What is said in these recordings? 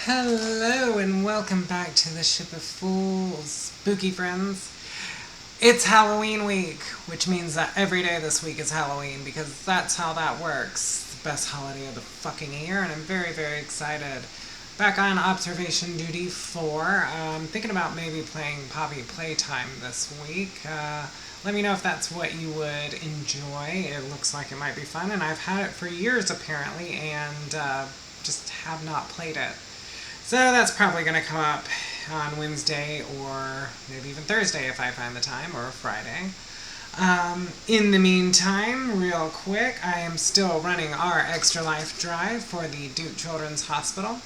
Hello and welcome back to the Ship of Fools, spooky friends. It's Halloween week, which means that every day this week is Halloween because that's how that works. It's the best holiday of the fucking year, and I'm very, very excited. Back on observation duty for thinking about maybe playing Poppy Playtime this week. Let me know if that's what you would enjoy. It looks like it might be fun, and I've had it for years apparently, and just have not played it. So that's probably going to come up on Wednesday or maybe even Thursday if I find the time, or Friday. In the meantime, real quick, I am still running our Extra Life drive for the Duke Children's Hospital.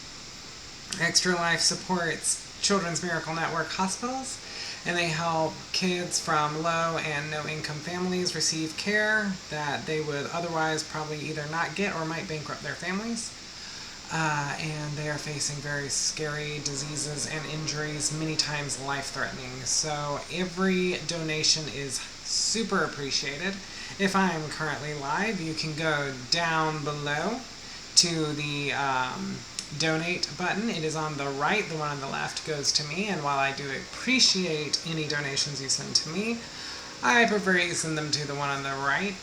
Extra Life supports Children's Miracle Network hospitals, and they help kids from low and no income families receive care that they would otherwise probably either not get or might bankrupt their families. And they are facing very scary diseases and injuries, many times life-threatening. So every donation is super appreciated. If I'm currently live, you can go down below to the donate button. It is on the right. The one on the left goes to me. And while I do appreciate any donations you send to me, I prefer you send them to the one on the right.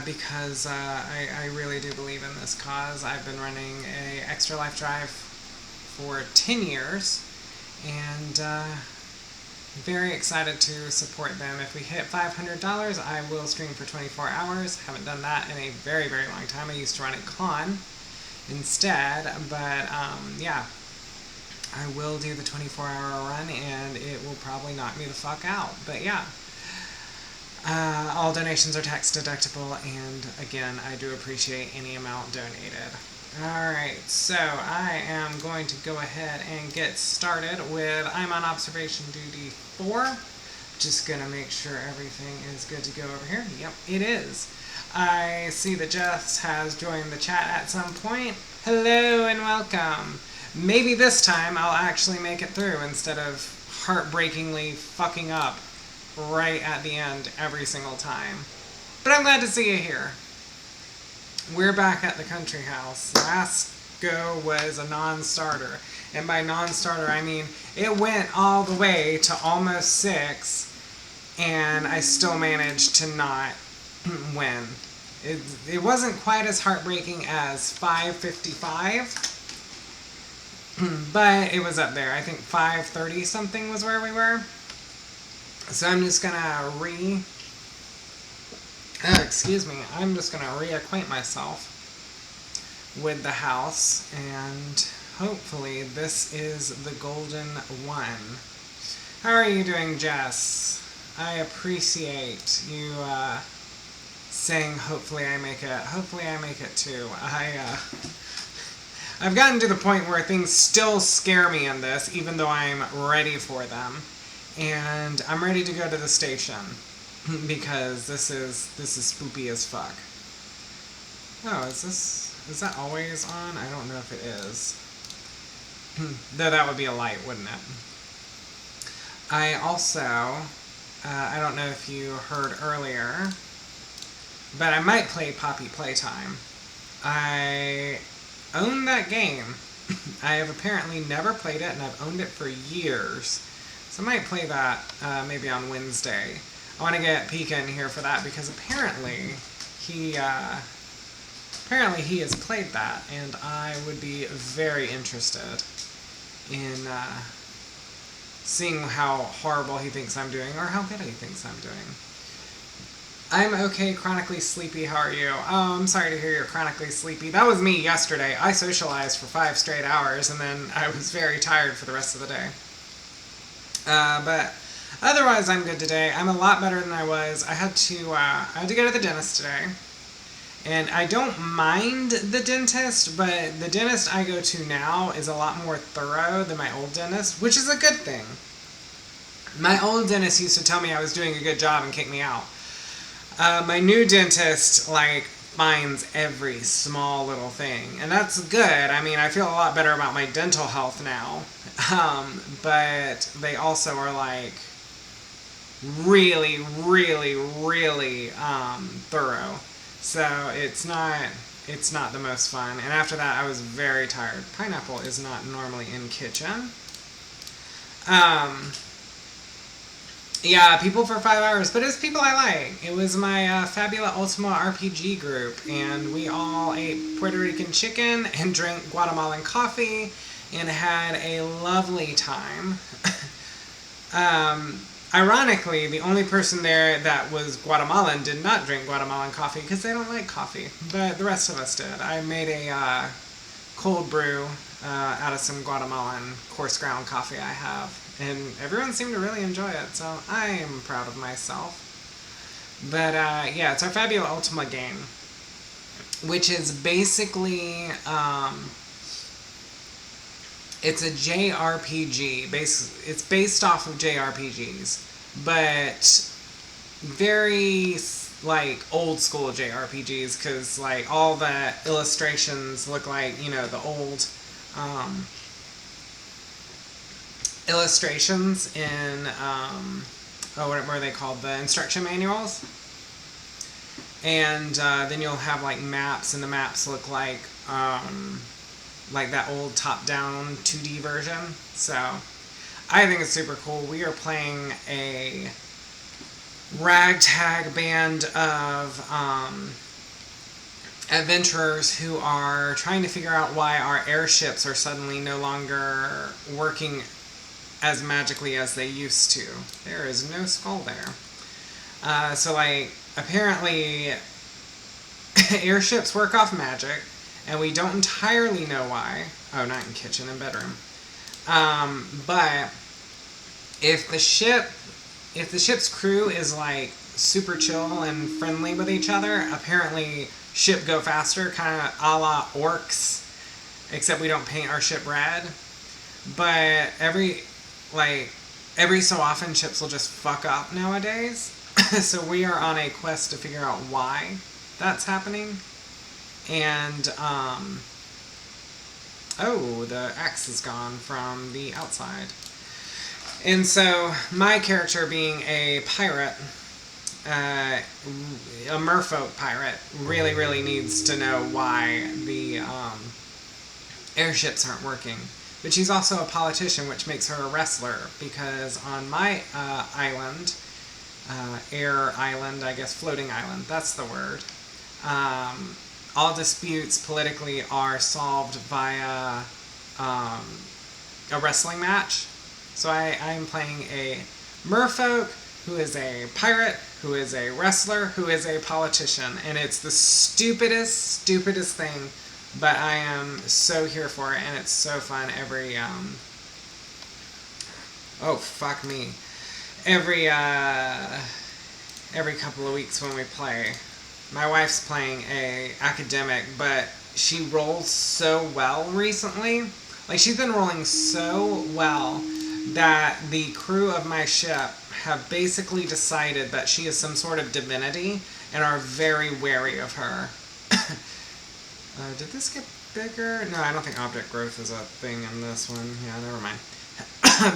Because I really do believe in this cause. I've been running a Extra Life drive for 10 years, and very excited to support them. If we hit $500, I will stream for 24 hours. Haven't done that in a very, very long time. I used to run at Con instead, but yeah, I will do the 24-hour run, and it will probably knock me the fuck out. But yeah. All donations are tax deductible, and again, I do appreciate any amount donated. Alright, so I am going to go ahead and get started with I'm on observation duty 4. Just gonna make sure everything is good to go over here. Yep, it is. I see that Jess has joined the chat at some point. Hello and welcome. Maybe this time I'll actually make it through instead of heartbreakingly fucking up right at the end every single time. But I'm glad to see you here. We're back at the country house. Last go was a non-starter. And by non-starter, I mean it went all the way to almost 6, and I still managed to not win. It wasn't quite as heartbreaking as 555, but it was up there. I think 530 something was where we were. So I'm just gonna I'm just gonna reacquaint myself with the house, and hopefully this is the golden one. How are you doing, Jess? I appreciate you saying hopefully I make it. Hopefully I make it too. I've gotten to the point where things still scare me in this, even though I'm ready for them. And I'm ready to go to the station because this is spoopy as fuck. Oh, is that always on? I don't know if it is. Though that would be a light, wouldn't it? I also, I don't know if you heard earlier, but I might play Poppy Playtime. I own that game. I have apparently never played it, and I've owned it for years. So I might play that maybe on Wednesday. I want to get Pika in here for that because apparently he has played that, and I would be very interested in seeing how horrible he thinks I'm doing or how good he thinks I'm doing. I'm okay, chronically sleepy. How are you? Oh, I'm sorry to hear you're chronically sleepy. That was me yesterday. I socialized for 5 straight hours, and then I was very tired for the rest of the day. But otherwise, I'm good today. I'm a lot better than I was. I had to go to the dentist today, and I don't mind the dentist, but the dentist I go to now is a lot more thorough than my old dentist, which is a good thing. My old dentist used to tell me I was doing a good job and kick me out. My new dentist, finds every small little thing, and that's good. I mean, I feel a lot better about my dental health now, but they also are really, really, really thorough. So it's not it's not the most fun. And after that, I was very tired. Pineapple is not normally in kitchen. Um, yeah, people for 5 hours, but it's people I like. It was my Fabula Ultima RPG group, and we all ate Puerto Rican chicken and drank Guatemalan coffee and had a lovely time. Ironically, the only person there that was Guatemalan did not drink Guatemalan coffee because they don't like coffee, but the rest of us did. I made a cold brew out of some Guatemalan coarse ground coffee I have, and everyone seemed to really enjoy it, so I am proud of myself. But yeah, it's our Fabula Ultima game, which is basically it's a JRPG. It's based off of JRPGs, but very like old school JRPGs, because like all the illustrations look like, you know, the old illustrations in what are they called? The instruction manuals. And then you'll have like maps, and the maps look like that old top-down 2D version. So I think it's super cool. We are playing a ragtag band of adventurers who are trying to figure out why our airships are suddenly no longer working as magically as they used to. There is no skull there. So like, apparently airships work off magic, and we don't entirely know why. Oh, not in kitchen and bedroom. But if the ship's crew is like super chill and friendly with each other, apparently ship go faster, kind of a la orcs, except we don't paint our ship red. But every so often ships will just fuck up nowadays. So we are on a quest to figure out why that's happening. And, oh, the X is gone from the outside. And so, my character being a pirate, a merfolk pirate, really needs to know why the, airships aren't working. But she's also a politician, which makes her a wrestler, because on my, island, air island, I guess, floating island, that's the word, all disputes politically are solved via a wrestling match. So I'm playing a merfolk who is a pirate, who is a wrestler, who is a politician. And it's the stupidest thing, but I am so here for it, and it's so fun every, oh, fuck me. Every couple of weeks when we play. My wife's playing a academic, but she rolls so well recently. Like, she's been rolling so well that the crew of my ship have basically decided that she is some sort of divinity and are very wary of her. Did this get bigger? No, I don't think object growth is a thing in this one. Yeah, never mind.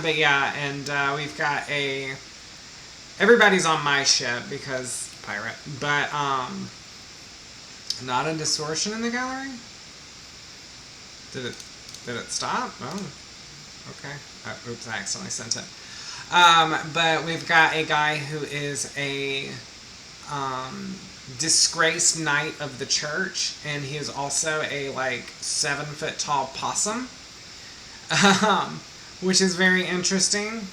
But yeah, and we've got everybody's on my ship because pirate, but not a distortion in the gallery? Did it stop? Oh, okay. Oops, I accidentally sent it. But we've got a guy who is a disgraced knight of the church, and he is also a 7-foot tall possum, which is very interesting.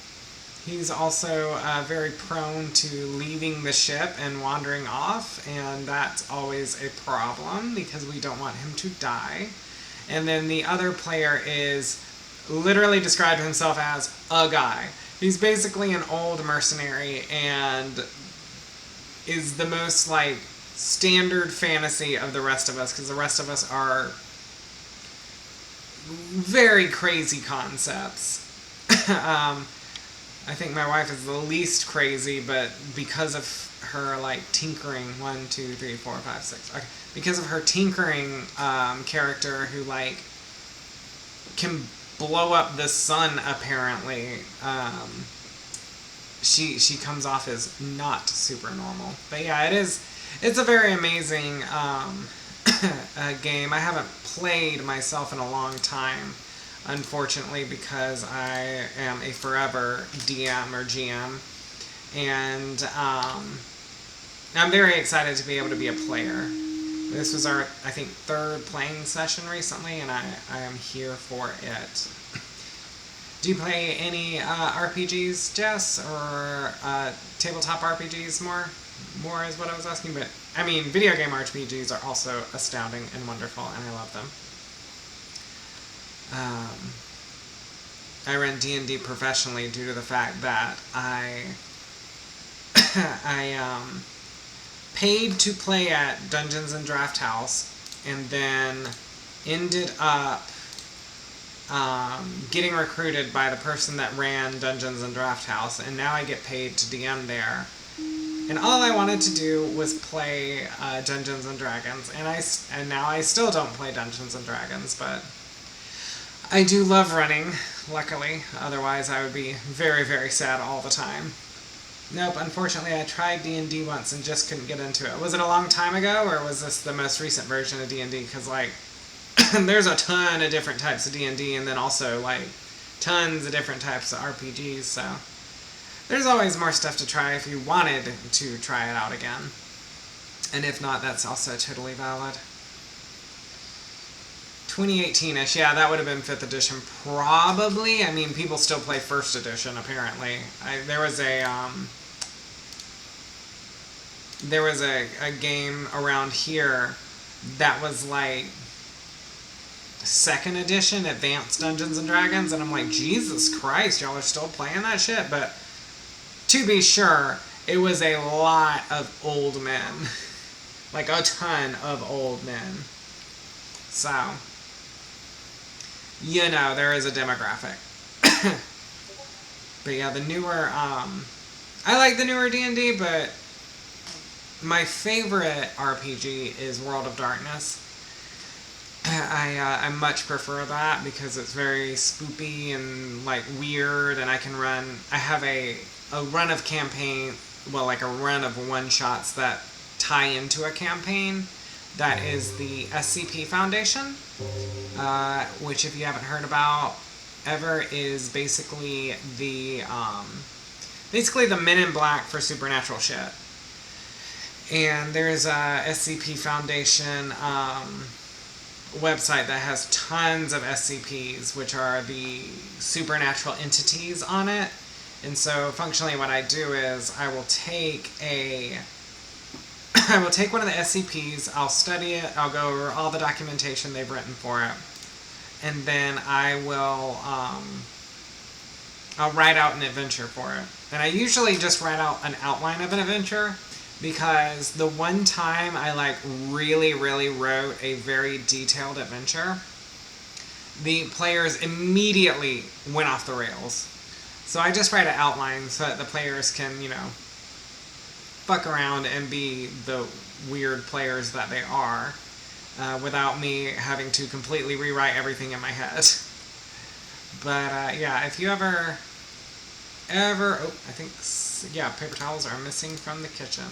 He's also very prone to leaving the ship and wandering off, and that's always a problem because we don't want him to die. And then the other player is literally described himself as a guy. He's basically an old mercenary and is the most standard fantasy of the rest of us, because the rest of us are very crazy concepts. I think my wife is the least crazy, but because of her tinkering, 1, 2, 3, 4, 5, 6. Okay, because of her tinkering character who can blow up the sun apparently, she comes off as not super normal. But yeah, it's a very amazing game. I haven't played myself in a long time, unfortunately, because I am a forever DM or GM. And I'm very excited to be able to be a player. This was our, I think, third playing session recently, and I am here for it. Do you play any RPGs, Jess, or tabletop RPGs more? More is what I was asking, but I mean, video game RPGs are also astounding and wonderful, and I love them. I run D&D professionally due to the fact that I paid to play at Dungeons and Draft House, and then ended up getting recruited by the person that ran Dungeons and Draft House, and now I get paid to DM there. And all I wanted to do was play Dungeons and Dragons, and now I still don't play Dungeons and Dragons, but I do love running, luckily. Otherwise, I would be very, very sad all the time. Nope, unfortunately, I tried D&D once and just couldn't get into it. Was it a long time ago, or was this the most recent version of D&D? Because, like, there's a ton of different types of D&D, and then also, like, tons of different types of RPGs, so there's always more stuff to try if you wanted to try it out again. And if not, that's also totally valid. 2018-ish, yeah, that would have been 5th edition, probably. I mean, people still play 1st edition, apparently. There was a game around here that was like 2nd edition, Advanced Dungeons and Dragons, and I'm like, Jesus Christ, y'all are still playing that shit? But to be sure, it was a lot of old men. Like a ton of old men. So, you know, there is a demographic. But yeah, the newer, I like the newer D&D, but my favorite RPG is World of Darkness. I much prefer that because it's very spoopy and like weird, and I have a run of campaign, well, like a run of one-shots that tie into a campaign. That is the SCP Foundation, which, if you haven't heard about ever, is basically the Men in Black for supernatural shit. And there's a SCP Foundation website that has tons of SCPs, which are the supernatural entities on it. And so, functionally, what I do is I will take one of the SCPs, I'll study it, I'll go over all the documentation they've written for it, and then I'll write out an adventure for it. And I usually just write out an outline of an adventure, because the one time I really, really wrote a very detailed adventure, the players immediately went off the rails. So I just write an outline so that the players can, fuck around and be the weird players that they are, without me having to completely rewrite everything in my head. But yeah, if you ever, I think, yeah, paper towels are missing from the kitchen.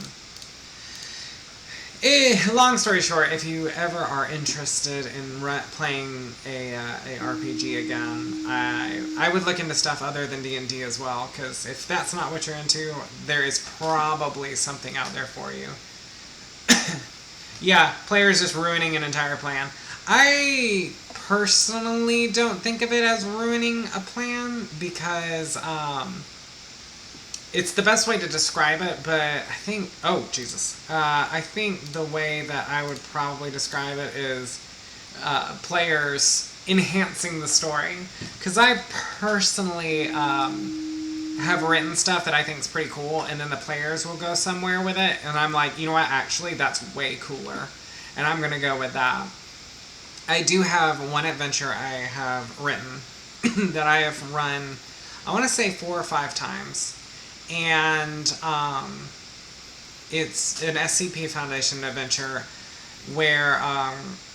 Long story short, if you ever are interested in playing a RPG again, I would look into stuff other than D&D as well, because if that's not what you're into, there is probably something out there for you. Yeah, players just ruining an entire plan. I personally don't think of it as ruining a plan, because it's the best way to describe it, but I think, I think the way that I would probably describe it is players enhancing the story. Because I personally have written stuff that I think is pretty cool, and then the players will go somewhere with it, and I'm like, you know what, actually, that's way cooler, and I'm going to go with that. I do have one adventure I have written that I have run, I want to say 4 or 5 times. And it's an SCP Foundation adventure where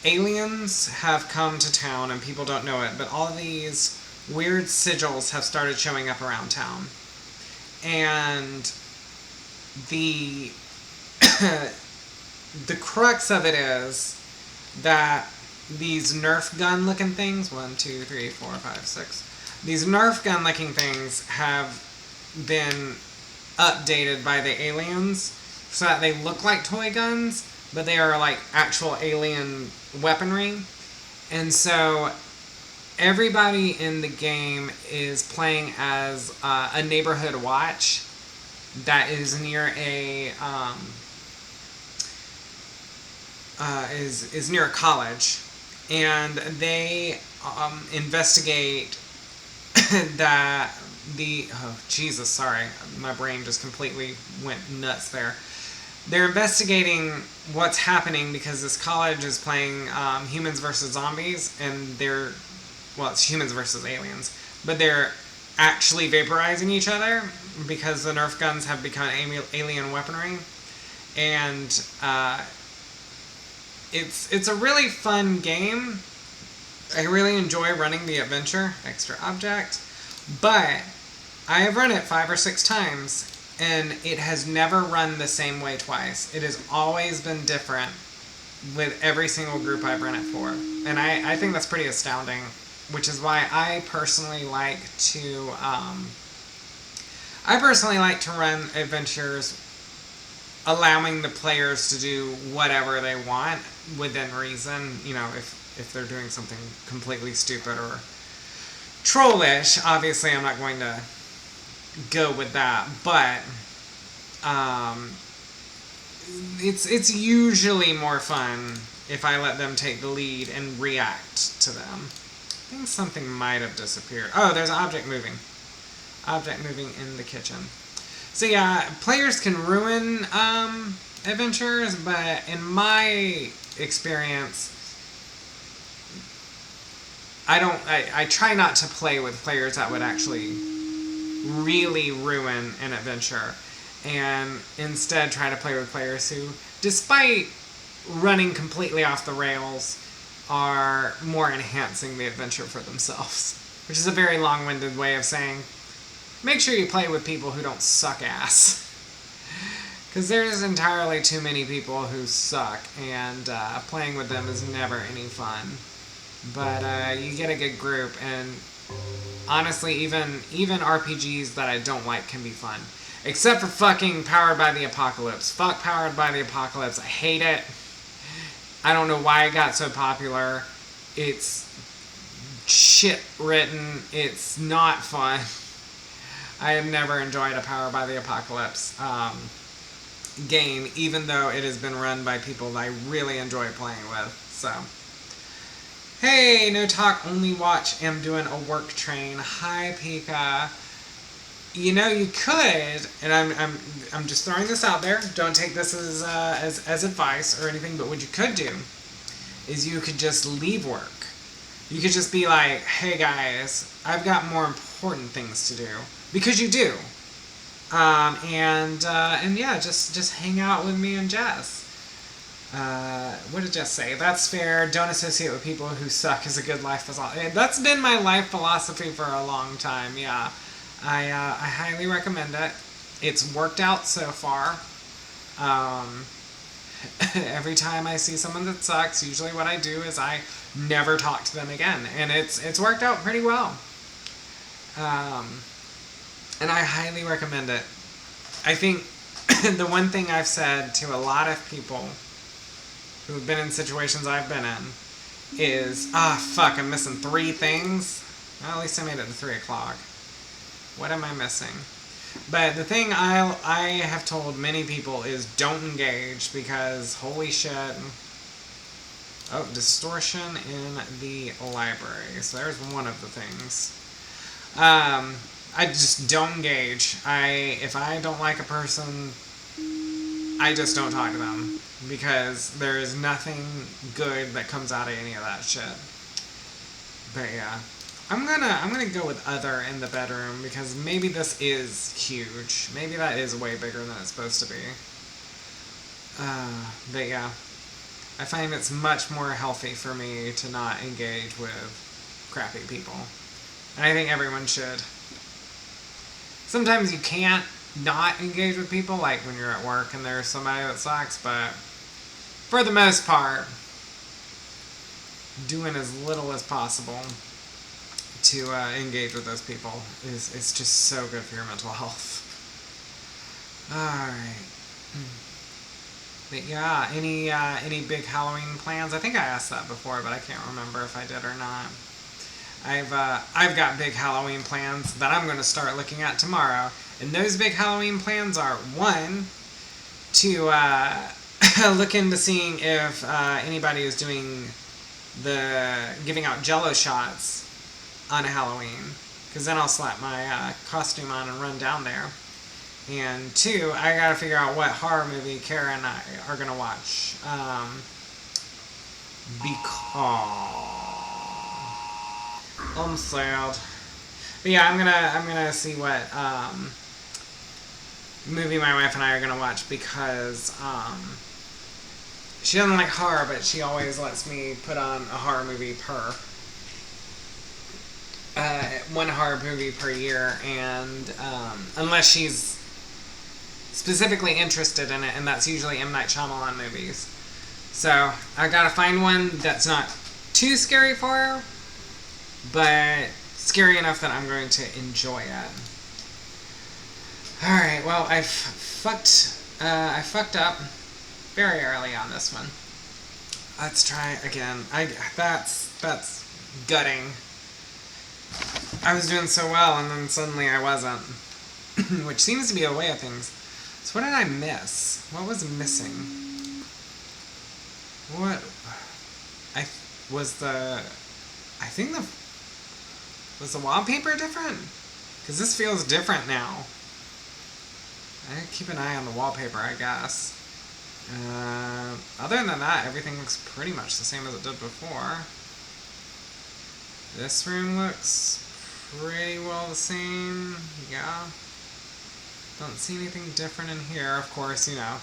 aliens have come to town, and people don't know it, but all of these weird sigils have started showing up around town. And the the crux of it is that these Nerf gun looking things, 1, 2, 3, 4, 5, 6, these Nerf gun looking things have been updated by the aliens so that they look like toy guns, but they are like actual alien weaponry. And so everybody in the game is playing as a neighborhood watch that is near a is near a college, and they investigate that Jesus, sorry, my brain just completely went nuts there. They're investigating what's happening because this college is playing humans versus zombies, and it's humans versus aliens, but they're actually vaporizing each other because the Nerf guns have become alien weaponry, and it's a really fun game. I really enjoy running the adventure, extra object, but I have run it 5 or 6 times, and it has never run the same way twice. It has always been different with every single group I've run it for, and I think that's pretty astounding, which is why I personally like to run adventures allowing the players to do whatever they want within reason. You know, if they're doing something completely stupid or trollish, obviously I'm not going to go with that, but it's usually more fun if I let them take the lead and react to them. I think something might have disappeared. Oh, there's an object moving. Object moving in the kitchen. So yeah, players can ruin adventures, but in my experience, I try not to play with players that would actually really ruin an adventure, and instead try to play with players who, despite running completely off the rails, are more enhancing the adventure for themselves. Which is a very long-winded way of saying, make sure you play with people who don't suck ass. Because there's entirely too many people who suck, and playing with them is never any fun. But you get a good group, and honestly, even RPGs that I don't like can be fun. Except for fucking Powered by the Apocalypse. Fuck Powered by the Apocalypse. I hate it. I don't know why it got so popular. It's shit written. It's not fun. I have never enjoyed a Powered by the Apocalypse game, even though it has been run by people that I really enjoy playing with. So, hey, no talk, only watch. Am doing a work train. Hi, Pika. You know, you could, and I'm just throwing this out there. Don't take this as advice or anything. But what you could do is you could just leave work. You could just be like, hey guys, I've got more important things to do, because you do. And yeah, just hang out with me and Jess. What did Jess say? That's fair. Don't associate with people who suck is a good life philosophy. That's been my life philosophy for a long time. Yeah. I highly recommend it. It's worked out so far. Every time I see someone that sucks, usually what I do is I never talk to them again, and it's worked out pretty well. And I highly recommend it. I think the one thing I've said to a lot of people who have been in situations I've been in is, fuck, I'm missing 3 things. Well, at least I made it to 3 o'clock. What am I missing? But the thing I have told many people is don't engage, because holy shit. Oh, distortion in the library. So there's one of the things. I just don't engage. If I don't like a person, I just don't talk to them, because there is nothing good that comes out of any of that shit. But yeah. I'm gonna go with other in the bedroom, because maybe this is huge. Maybe that is way bigger than it's supposed to be. But yeah, I find it's much more healthy for me to not engage with crappy people, and I think everyone should. Sometimes you can't not engage with people, like when you're at work and there's somebody that sucks, but for the most part, doing as little as possible to engage with those people is just so good for your mental health. Alright. But yeah, any big Halloween plans? I think I asked that before, but I can't remember if I did or not. I've got big Halloween plans that I'm going to start looking at tomorrow. And those big Halloween plans are, one, to look into seeing if anybody is doing giving out Jello shots on Halloween, because then I'll slap my costume on and run down there. And two, I gotta figure out what horror movie Kara and I are gonna watch. Because I'm sad. But yeah, I'm gonna see what movie my wife and I are gonna watch, because she doesn't like horror, but she always lets me put on a horror movie one horror movie per year, and unless she's specifically interested in it, and that's usually M. Night Shyamalan movies. So I gotta find one that's not too scary for her, but scary enough that I'm going to enjoy it. Alright, well, I fucked up very early on this one. Let's try again. That's gutting. I was doing so well, and then suddenly I wasn't. Which seems to be a way of things. So what did I miss? What was missing? What? Was the wallpaper different? Because this feels different now. I keep an eye on the wallpaper, I guess. Other than that, everything looks pretty much the same as it did before. This room looks pretty well the same. Yeah. Don't see anything different in here, of course, you know.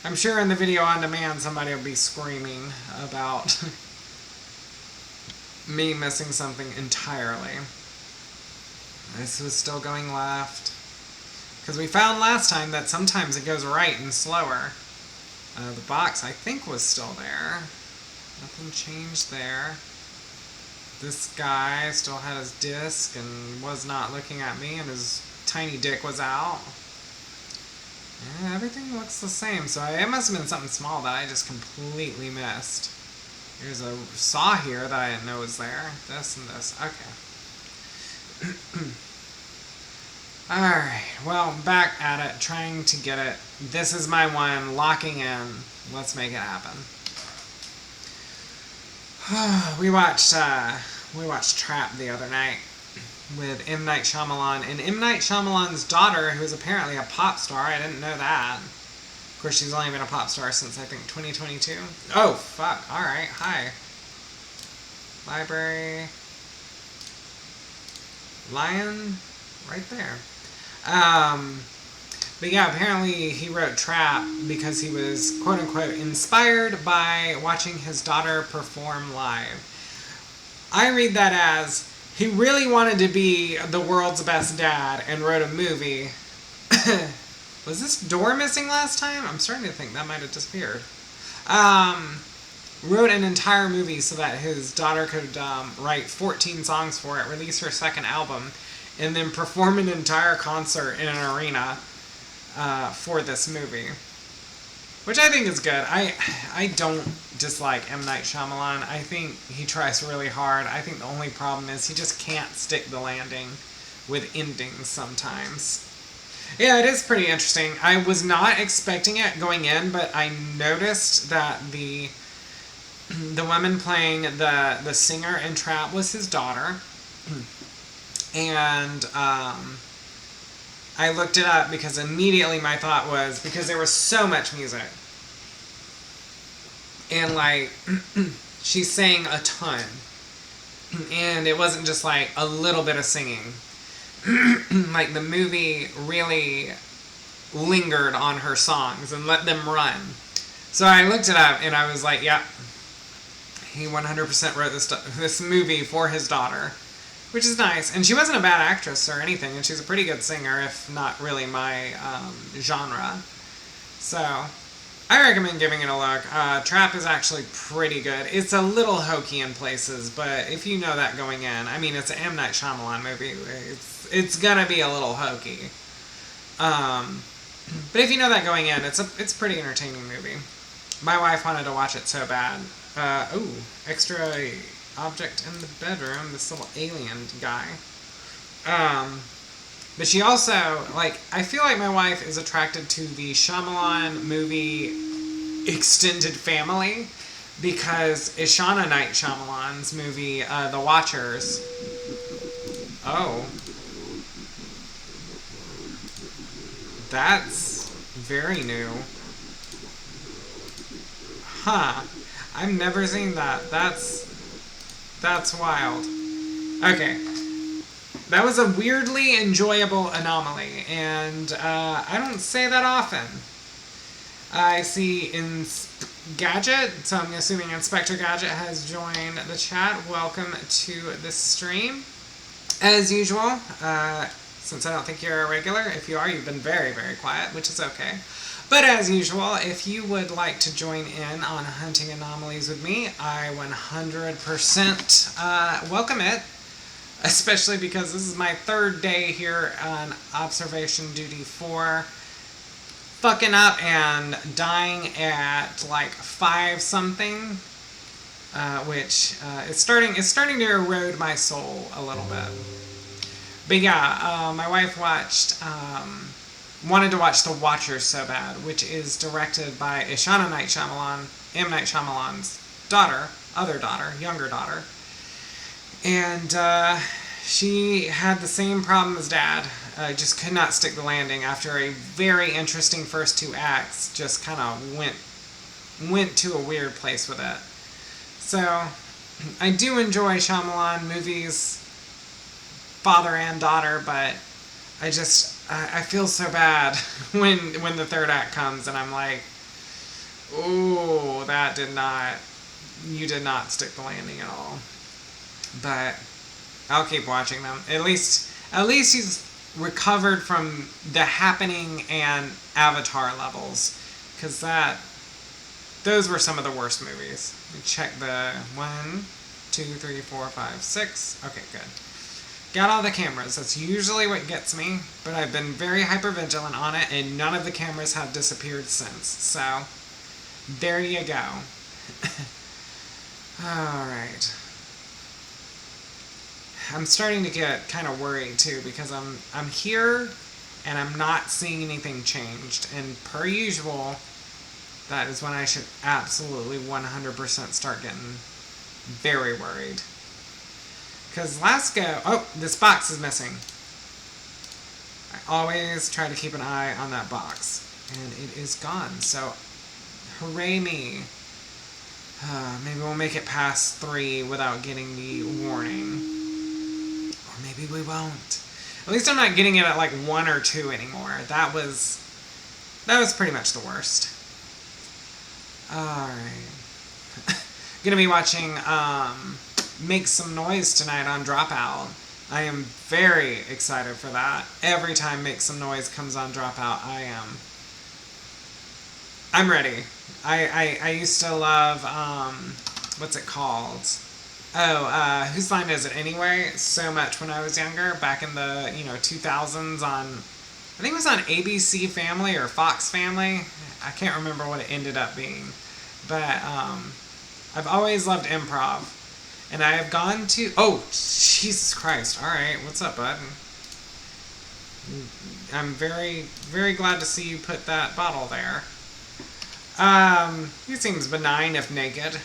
I'm sure in the video on demand somebody will be screaming about me missing something entirely. This was still going left. Because we found last time that sometimes it goes right and slower. The box, I think, was still there. Nothing changed there. This guy still had his disc and was not looking at me, and his tiny dick was out. Yeah, everything looks the same, so it must have been something small that I just completely missed. There's a saw here that I didn't know was there. This and this. Okay. Alright, well, back at it, trying to get it. This is my one, locking in. Let's make it happen. We watched Trap the other night with M. Night Shyamalan, and M. Night Shyamalan's daughter, who's apparently a pop star. I didn't know that. Of course, she's only been a pop star since, I think, 2022. Oh, fuck. Alright, hi. Library. Lion? Right there. But yeah, apparently he wrote Trap because he was, quote-unquote, inspired by watching his daughter perform live. I read that as, he really wanted to be the world's best dad and wrote a movie. Was this door missing last time? I'm starting to think that might have disappeared. Wrote an entire movie so that his daughter could write 14 songs for it, release her second album, and then perform an entire concert in an arena for this movie. Which I think is good. I don't dislike M. Night Shyamalan. I think he tries really hard. I think the only problem is he just can't stick the landing with endings sometimes. Yeah, it is pretty interesting. I was not expecting it going in, but I noticed that the woman playing the singer in Trap was his daughter. And I looked it up because immediately my thought was, because there was so much music. And like, she sang a ton. And it wasn't just like a little bit of singing. Like the movie really lingered on her songs and let them run. So I looked it up and I was like, yep, he 100% wrote this movie for his daughter. Which is nice. And she wasn't a bad actress or anything, and she's a pretty good singer, if not really my genre. So, I recommend giving it a look. Trap is actually pretty good. It's a little hokey in places, but if you know that going in, I mean, it's an M. Night Shyamalan movie. It's gonna be a little hokey. But if you know that going in, it's a pretty entertaining movie. My wife wanted to watch it so bad. Extra object in the bedroom. This little alien guy. But she also, like, I feel like my wife is attracted to the Shyamalan movie extended family because Ishana Night Shyamalan's movie, The Watchers. Oh. That's very new. Huh. I've never seen that. That's wild. Okay. That was a weirdly enjoyable anomaly, and I don't say that often. I see Gadget, so I'm assuming Inspector Gadget has joined the chat. Welcome to the stream. As usual, since I don't think you're a regular, if you are, you've been very, very quiet, which is okay. But as usual, if you would like to join in on hunting anomalies with me, I 100% welcome it. Especially because this is my third day here on observation duty for fucking up and dying at like 5 something, which is starting to erode my soul a little bit. But yeah, my wife wanted to watch The Watchers so bad, which is directed by Ishana Night Shyamalan, M. Night Shyamalan's younger daughter. And she had the same problem as Dad. Just could not stick the landing after a very interesting first 2 acts. Just kind of went to a weird place with it. So, I do enjoy Shyamalan movies, father and daughter, but I feel so bad when the third act comes and I'm like, ooh, you did not stick the landing at all. But I'll keep watching them. At least he's recovered from the Happening and Avatar levels, because those were some of the worst movies. Check the 1, 2, 3, 4, 5, 6. Okay, good. Got all the cameras. That's usually what gets me, but I've been very hypervigilant on it, and none of the cameras have disappeared since. So there you go. All right. I'm starting to get kind of worried too because I'm here and I'm not seeing anything changed, and per usual that is when I should absolutely 100% start getting very worried. Because this box is missing. I always try to keep an eye on that box, and it is gone. So hooray me. Maybe we'll make it past 3 without getting the warning. Maybe we won't. At least I'm not getting it at like 1 or 2 anymore. That was pretty much the worst. Alright. Gonna be watching Make Some Noise tonight on Dropout. I am very excited for that. Every time Make Some Noise comes on Dropout, I'm ready. I used to love, what's it called? Whose Line Is It Anyway? So much when I was younger, back in the 2000s on, I think it was on ABC Family or Fox Family. I can't remember what it ended up being, but I've always loved improv, and I have gone to. Oh, Jesus Christ! All right, what's up, bud? I'm very, very glad to see you put that bottle there. He seems benign if naked.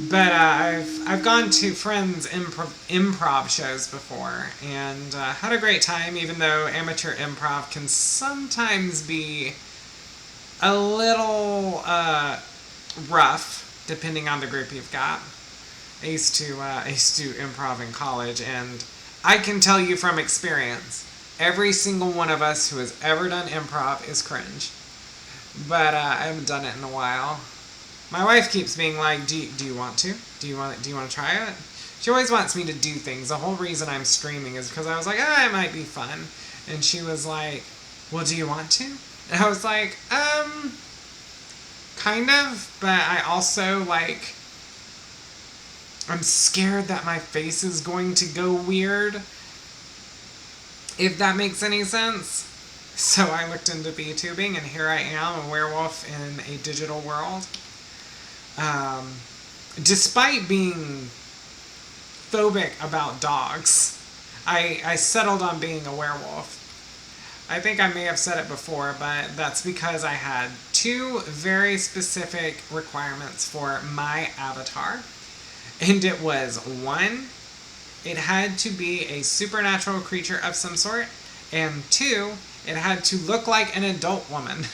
But I've gone to friends' improv shows before and had a great time, even though amateur improv can sometimes be a little rough depending on the group you've got. I used to improv in college, and I can tell you from experience, every single one of us who has ever done improv is cringe. But I haven't done it in a while. My wife keeps being like, do you want to? Do you want to try it? She always wants me to do things. The whole reason I'm streaming is because I was like, it might be fun. And she was like, well, do you want to? And I was like, kind of, but I also, like, I'm scared that my face is going to go weird, if that makes any sense. So I looked into VTubing, and here I am, a werewolf in a digital world. Despite being phobic about dogs, I settled on being a werewolf. I think I may have said it before, but that's because I had two very specific requirements for my avatar. And it was, one, it had to be a supernatural creature of some sort, and two, it had to look like an adult woman.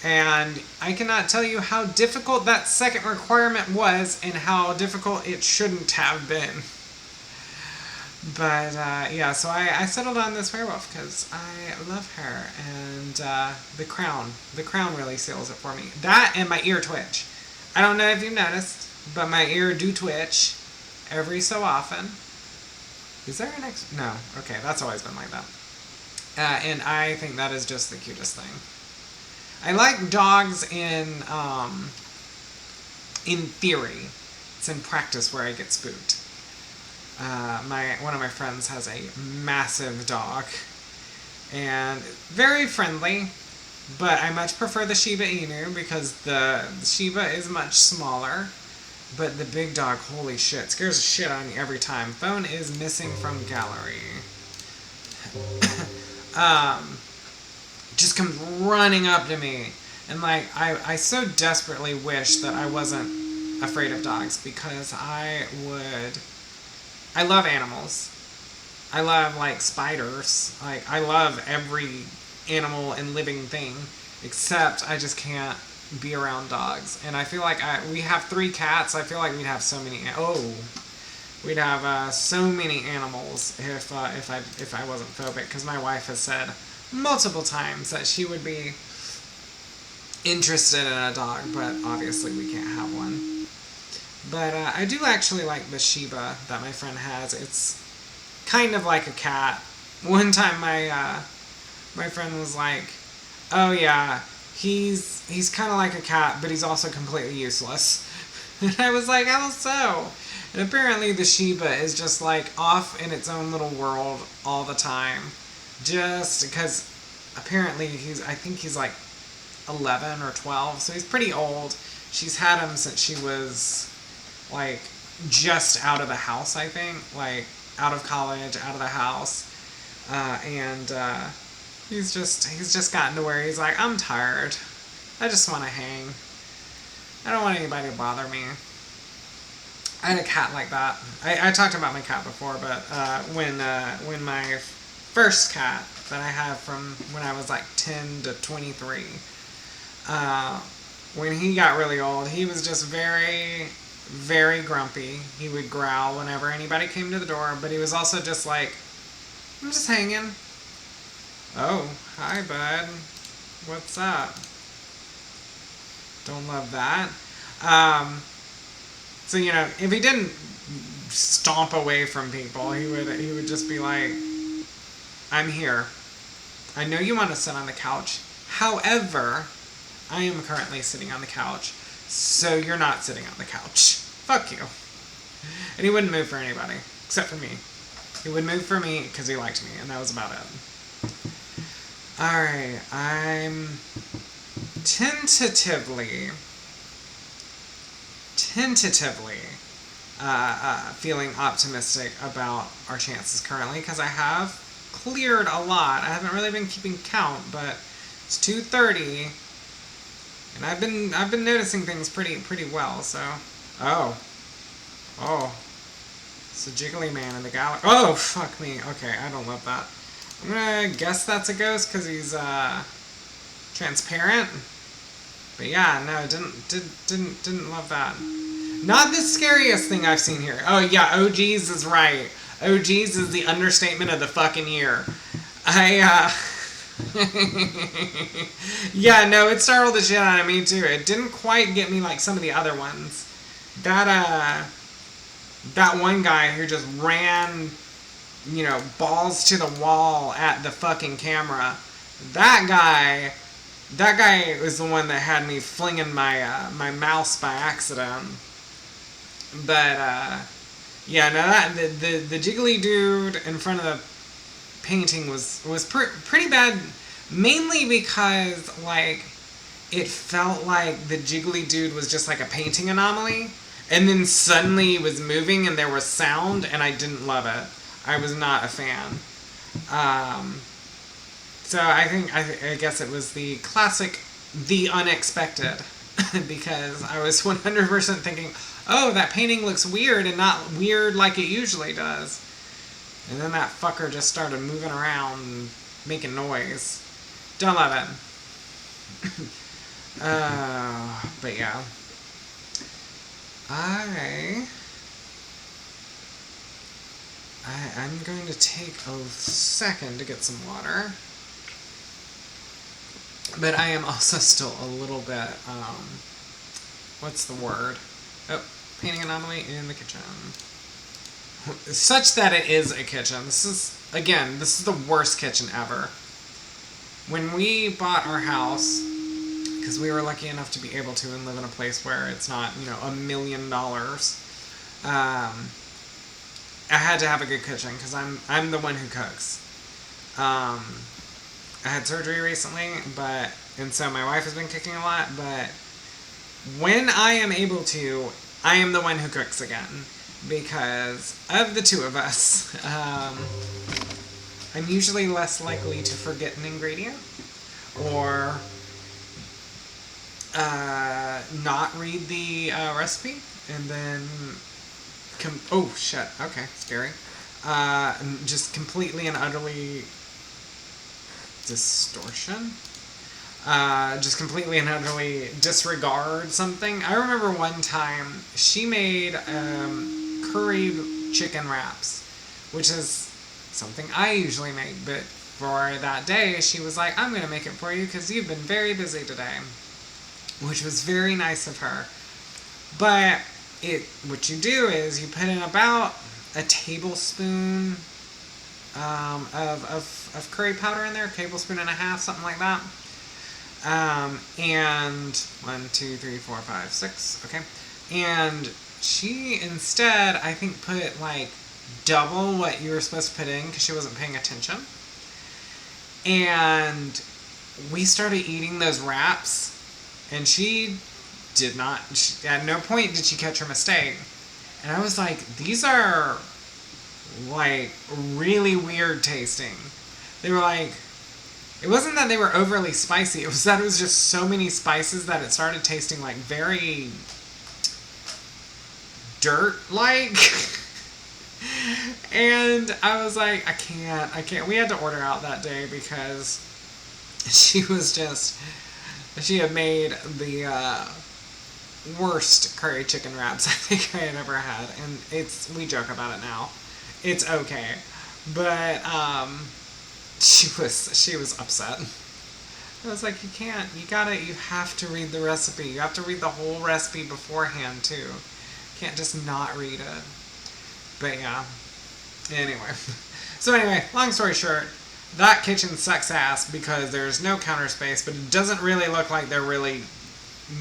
And I cannot tell you how difficult that second requirement was and how difficult it shouldn't have been. But yeah, so I settled on this werewolf because I love her, and the crown really seals it for me. That and my ear twitch. I don't know if you've noticed, but my ear do twitch every so often. Is there an no? Okay, that's always been like that. And I think that is just the cutest thing. I like dogs in theory. It's in practice where I get spooked. One of my friends has a massive dog, and very friendly, but I much prefer the Shiba Inu because the Shiba is much smaller, but the big dog, holy shit, scares the shit out of me every time. Phone is missing from gallery. Just comes running up to me, and like I so desperately wish that I wasn't afraid of dogs, because I love animals. I love, like, spiders. Like, I love every animal and living thing, except I just can't be around dogs. And I feel like we have 3 cats. I feel like we'd have so many. We'd have so many animals if I wasn't phobic. Because my wife has said multiple times that she would be interested in a dog, but obviously we can't have one. But I do actually like the Shiba that my friend has. It's kind of like a cat. One time my friend was like, "Oh yeah, he's kind of like a cat, but he's also completely useless." And I was like, "How so?" And apparently the Shiba is just like off in its own little world all the time, just because apparently I think he's like 11 or 12, so he's pretty old. She's had him since she was like just out of the house, I think, like out of college, out of the house, and he's just gotten to where he's like, "I'm tired. I just want to hang. I don't want anybody to bother me." I had a cat like that. I talked about my cat before, but when my first cat that I had from when I was like 10 to 23, when he got really old, he was just very, very grumpy. He would growl whenever anybody came to the door, but he was also just like, "I'm just hanging." "Oh, hi, bud. What's up?" Don't love that. So, you know, if he didn't stomp away from people, he would just be like, "I'm here. I know you want to sit on the couch. However, I am currently sitting on the couch, so you're not sitting on the couch. Fuck you." And he wouldn't move for anybody, except for me. He would move for me because he liked me, and that was about it. Alright, I'm tentatively feeling optimistic about our chances currently, because I have cleared a lot. I haven't really been keeping count, but it's 2:30, and I've been noticing things pretty well. So, oh, it's a jiggly man in the galaxy. Oh, fuck me. Okay, I don't love that. I'm gonna guess that's a ghost because he's transparent. But yeah, no, didn't love that. Not the scariest thing I've seen here. Oh yeah, OGs is right. OGs is the understatement of the fucking year. Yeah, no, it startled the shit out of me too. It didn't quite get me like some of the other ones. That one guy who just ran, you know, balls to the wall at the fucking camera. That guy that guy was the one that had me flinging my mouse by accident. But yeah, no, that the jiggly dude in front of the painting was pretty bad, mainly because like it felt like the jiggly dude was just like a painting anomaly, and then suddenly he was moving and there was sound, and I didn't love it. I was not a fan. So I guess it was the classic, the unexpected, because I was 100% thinking, oh, that painting looks weird and not weird like it usually does. And then that fucker just started moving around and making noise. Don't love it. But yeah. I'm going to take a second to get some water. But I am also still a little bit, what's the word? Oh, painting anomaly in the kitchen. Such that it is a kitchen. This is the worst kitchen ever. When we bought our house, because we were lucky enough to be able to and live in a place where it's not, $1 million, I had to have a good kitchen because I'm the one who cooks. I had surgery recently, and so my wife has been cooking a lot, but when I am able to, I am the one who cooks again, because of the two of us, I'm usually less likely to forget an ingredient, or not read the recipe, and then, oh shit, okay, scary, just completely and utterly distortion. Just completely and utterly disregard something. I remember one time she made curried chicken wraps, which is something I usually make, but for that day she was like, I'm going to make it for you because you've been very busy today, which was very nice of her. But what you do is you put in about a tablespoon of curry powder in there, a tablespoon and a half, something like that. And 1, 2, 3, 4, 5, 6, okay. And she instead, I think, put like double what you were supposed to put in because she wasn't paying attention. And we started eating those wraps, and she did not, at no point did she catch her mistake. And I was like, these are like really weird tasting. They were like, it wasn't that they were overly spicy, it was that it was just so many spices that it started tasting like very dirt-like. And I was like, I can't. We had to order out that day because she had made the worst curry chicken wraps I think I had ever had. And we joke about it now. It's okay. But, she was upset. I was like, you have to read the recipe. You have to read the whole recipe beforehand, too. You can't just not read it. But yeah. Anyway. So anyway, long story short, that kitchen sucks ass because there's no counter space, but it doesn't really look like they're really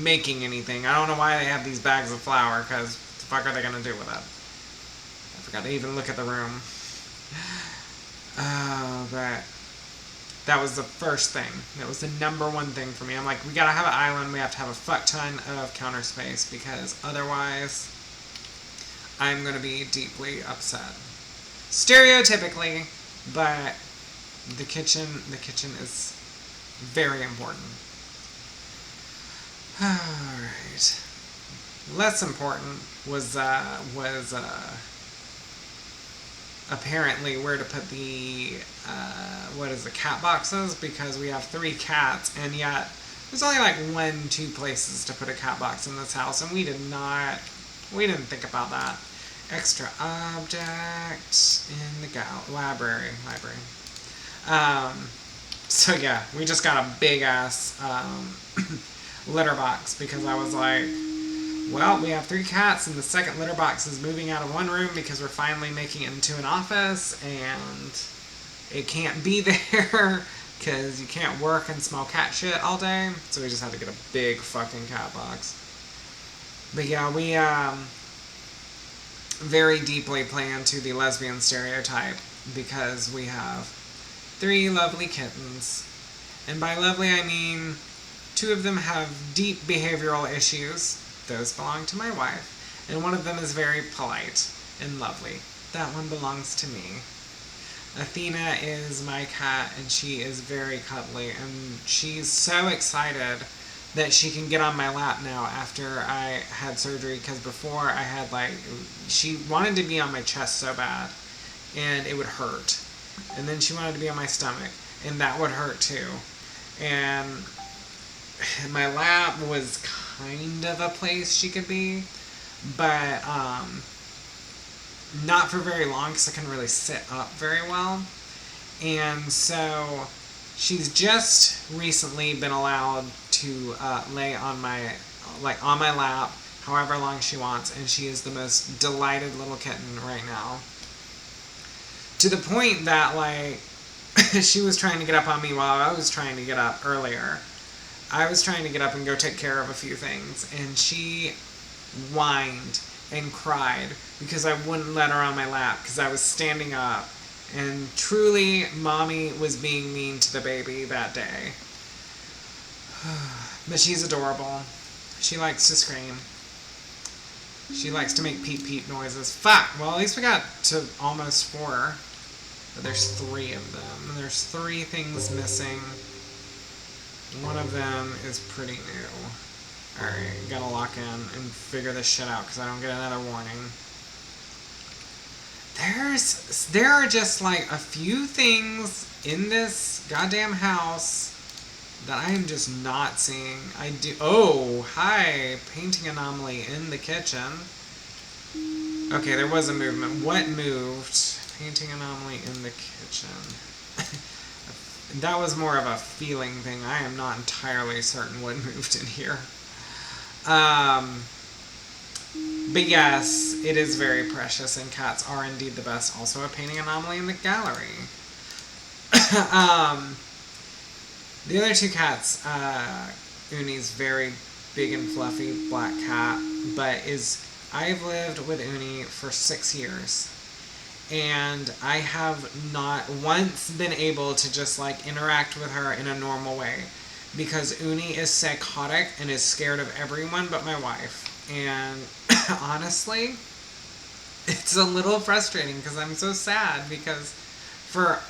making anything. I don't know why they have these bags of flour, because what the fuck are they going to do with it? I forgot to even look at the room. But that was the first thing. That was the number one thing for me. I'm like, we gotta have an island. We have to have a fuck ton of counter space because otherwise I'm gonna be deeply upset. Stereotypically, but the kitchen is very important. Alright. Less important was apparently where to put the cat boxes, because we have 3 cats, and yet there's only like 1-2 places to put a cat box in this house, and we didn't think about that. Extra object in the library. So yeah, we just got a big ass litter box because I was like, well, we have 3 cats, and the second litter box is moving out of one room because we're finally making it into an office, and it can't be there because you can't work and smell cat shit all day, so we just had to get a big fucking cat box. But yeah, we very deeply play into the lesbian stereotype because we have 3 lovely kittens. And by lovely, I mean 2 of them have deep behavioral issues. Those belong to my wife. And one of them is very polite and lovely. That one belongs to me. Athena is my cat, and she is very cuddly, and she's so excited that she can get on my lap now after I had surgery, because before I had, she wanted to be on my chest so bad, and it would hurt. And then she wanted to be on my stomach, and that would hurt too. And my lap was kind of a place she could be, but not for very long because I couldn't really sit up very well. And so she's just recently been allowed to lay on my lap however long she wants, and she is the most delighted little kitten right now. To the point that she was trying to get up on me while I was trying to get up earlier. I was trying to get up and go take care of a few things, and she whined and cried because I wouldn't let her on my lap because I was standing up. And truly, mommy was being mean to the baby that day. But she's adorable. She likes to scream. She likes to make peep peep noises. Fuck! Well, at least we got to almost 4. But there's 3 of them. And there's 3 things missing. One of them is pretty new. Alright, gotta lock in and figure this shit out because I don't get another warning. There are just a few things in this goddamn house that I am just not seeing. Oh, hi, painting anomaly in the kitchen. Okay, there was a movement. What moved? Painting anomaly in the kitchen. That was more of a feeling thing. I am not entirely certain what moved in here. But yes, it is very precious, and cats are indeed the best. Also a painting anomaly in the gallery. The other 2 cats, Uni's very big and fluffy black cat, but I've lived with Uni for 6 years. And I have not once been able to just interact with her in a normal way. Because Uni is psychotic and is scared of everyone but my wife. And honestly, it's a little frustrating because I'm so sad because for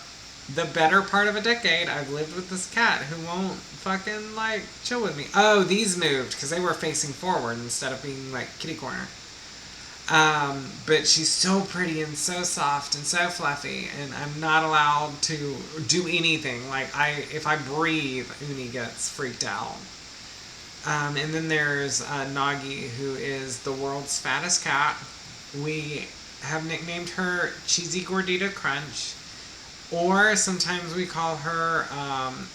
the better part of a decade, I've lived with this cat who won't fucking chill with me. Oh, these moved because they were facing forward instead of being kitty corner. But she's so pretty and so soft and so fluffy, and I'm not allowed to do anything. If I breathe, Uni gets freaked out. And then there's Nagi, who is the world's fattest cat. We have nicknamed her Cheesy Gordita Crunch, or sometimes we call her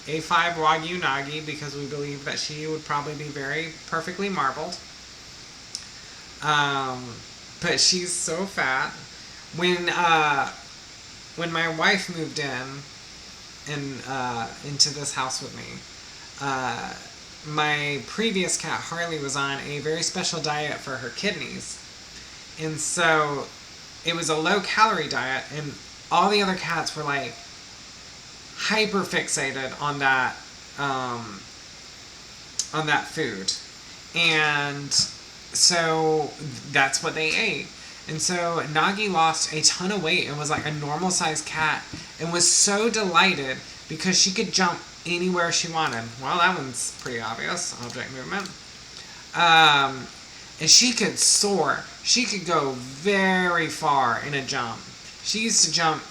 A5 Wagyu Nagi because we believe that she would probably be very perfectly marbled. But she's so fat. When my wife moved into this house with me, my previous cat Harley was on a very special diet for her kidneys, and so it was a low-calorie diet, and all the other cats were hyper fixated on that food, and so that's what they ate. And so Nagi lost a ton of weight and was a normal-sized cat and was so delighted because she could jump anywhere she wanted. Well, that one's pretty obvious, object movement. And she could soar. She could go very far in a jump. She used to jump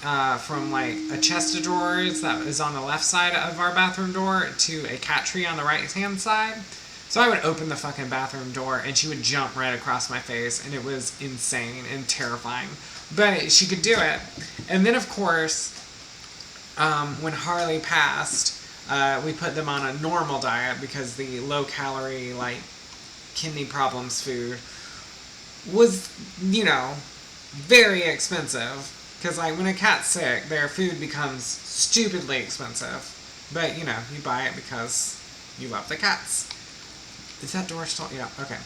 from a chest of drawers that is on the left side of our bathroom door to a cat tree on the right-hand side. So I would open the fucking bathroom door and she would jump right across my face, and it was insane and terrifying. But she could do it. And then, of course, when Harley passed, we put them on a normal diet because the low-calorie, kidney problems food was, very expensive. Because, when a cat's sick, their food becomes stupidly expensive. But, you know, you buy it because you love the cats. Is that door still? Yeah, okay.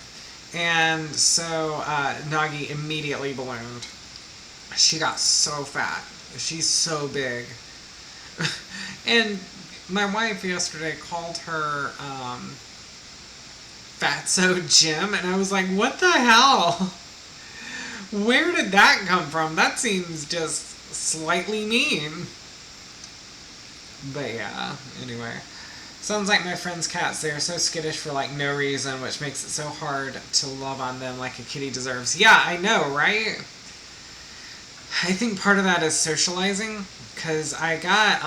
And so Nagi immediately ballooned. She got so fat. She's so big. And my wife yesterday called her Fatso Jim, and I was like, what the hell? Where did that come from? That seems just slightly mean. But yeah, anyway. Sounds like my friend's cats. They are so skittish for like no reason, which makes it so hard to love on them like a kitty deserves. Yeah, I know, right? I think part of that is socializing, because I got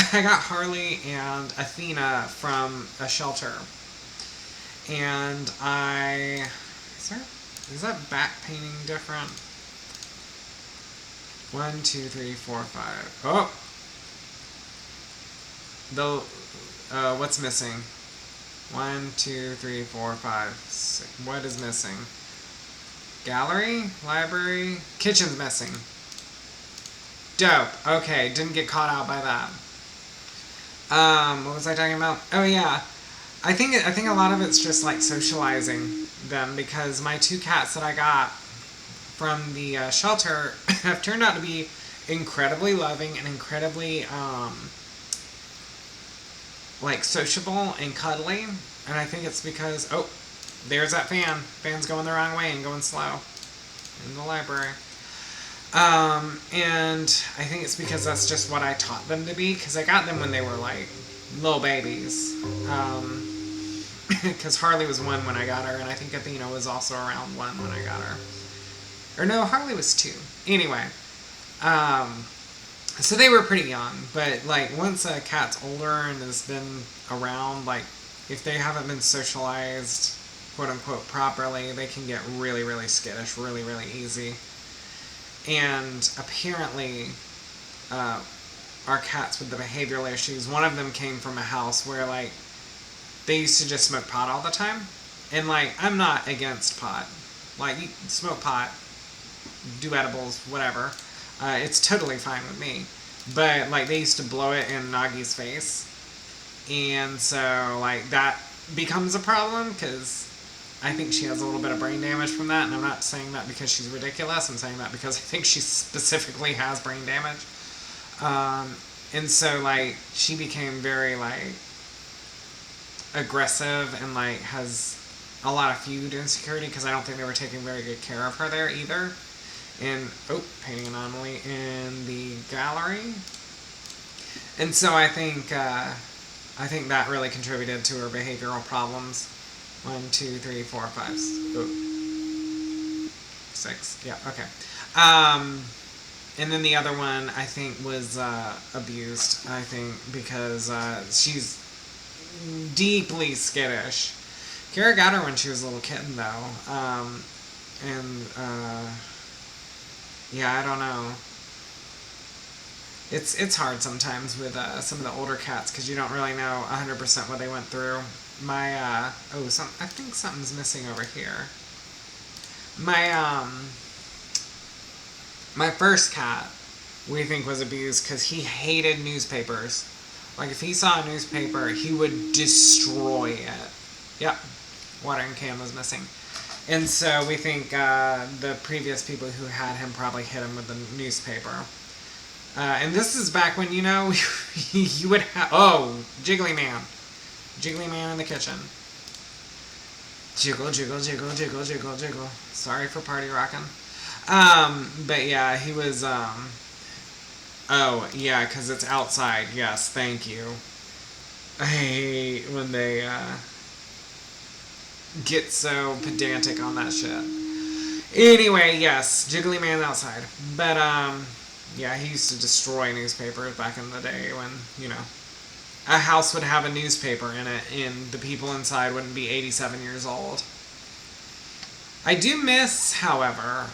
Harley and Athena from a shelter, and is that back painting different? 1, 2, 3, 4, 5. Oh, what's missing? 1, 2, 3, 4, 5, 6. What is missing? Gallery, library, kitchen's missing. Dope. Okay, didn't get caught out by that. What was I talking about? Oh yeah, I think a lot of it's just like socializing them, because my 2 cats that I got from the shelter have turned out to be incredibly loving and incredibly like sociable and cuddly, and I think it's because there's that fan. Fan's going the wrong way and going slow in the library. And I think it's because that's just what I taught them to be, because I got them when they were like little babies. Because Harley was 1 when I got her, and I think Athena was also around 1 when I got her. Or no, Harley was 2. Anyway, so they were pretty young, but like once a cat's older and has been around, like if they haven't been socialized, quote unquote, properly, they can get really, really skittish, really, really easy. And apparently, our cats with the behavioral issues, one of them came from a house where like they used to just smoke pot all the time. And like, I'm not against pot. Like, you smoke pot, do edibles, whatever. It's totally fine with me. But like, they used to blow it in Nagi's face. And so like, that becomes a problem, because I think she has a little bit of brain damage from that, and I'm not saying that because she's ridiculous. I'm saying that because I think she specifically has brain damage. And so, like, she became very, like, aggressive and, like, has a lot of food insecurity, because I don't think they were taking very good care of her there either. And, painting anomaly in the gallery. And so I think that really contributed to her behavioral problems. 1, 2, 3, 4, 5, 6. Yeah, okay. And then the other one, I think, was abused, I think, because she's deeply skittish. Kara got her when she was a little kitten, though. Yeah, I don't know. It's hard sometimes with some of the older cats, because you don't really know 100% what they went through. My, I think something's missing over here. My first cat, we think, was abused because he hated newspapers. Like, if he saw a newspaper, he would destroy it. Yep, watering can was missing. And so we think the previous people who had him probably hit him with the newspaper. And this is back when, you know, you would have... Oh, Jiggly Man. Jiggly Man in the kitchen. Jiggle, jiggle, jiggle, jiggle, jiggle, jiggle. Sorry for party rocking. But yeah, he was, oh, yeah, because it's outside. Yes, thank you. I hate when they, get so pedantic on that shit. Anyway, yes, Jiggly Man outside. But, yeah, he used to destroy newspapers back in the day when, you know, a house would have a newspaper in it, and the people inside wouldn't be 87 years old. I do miss, however,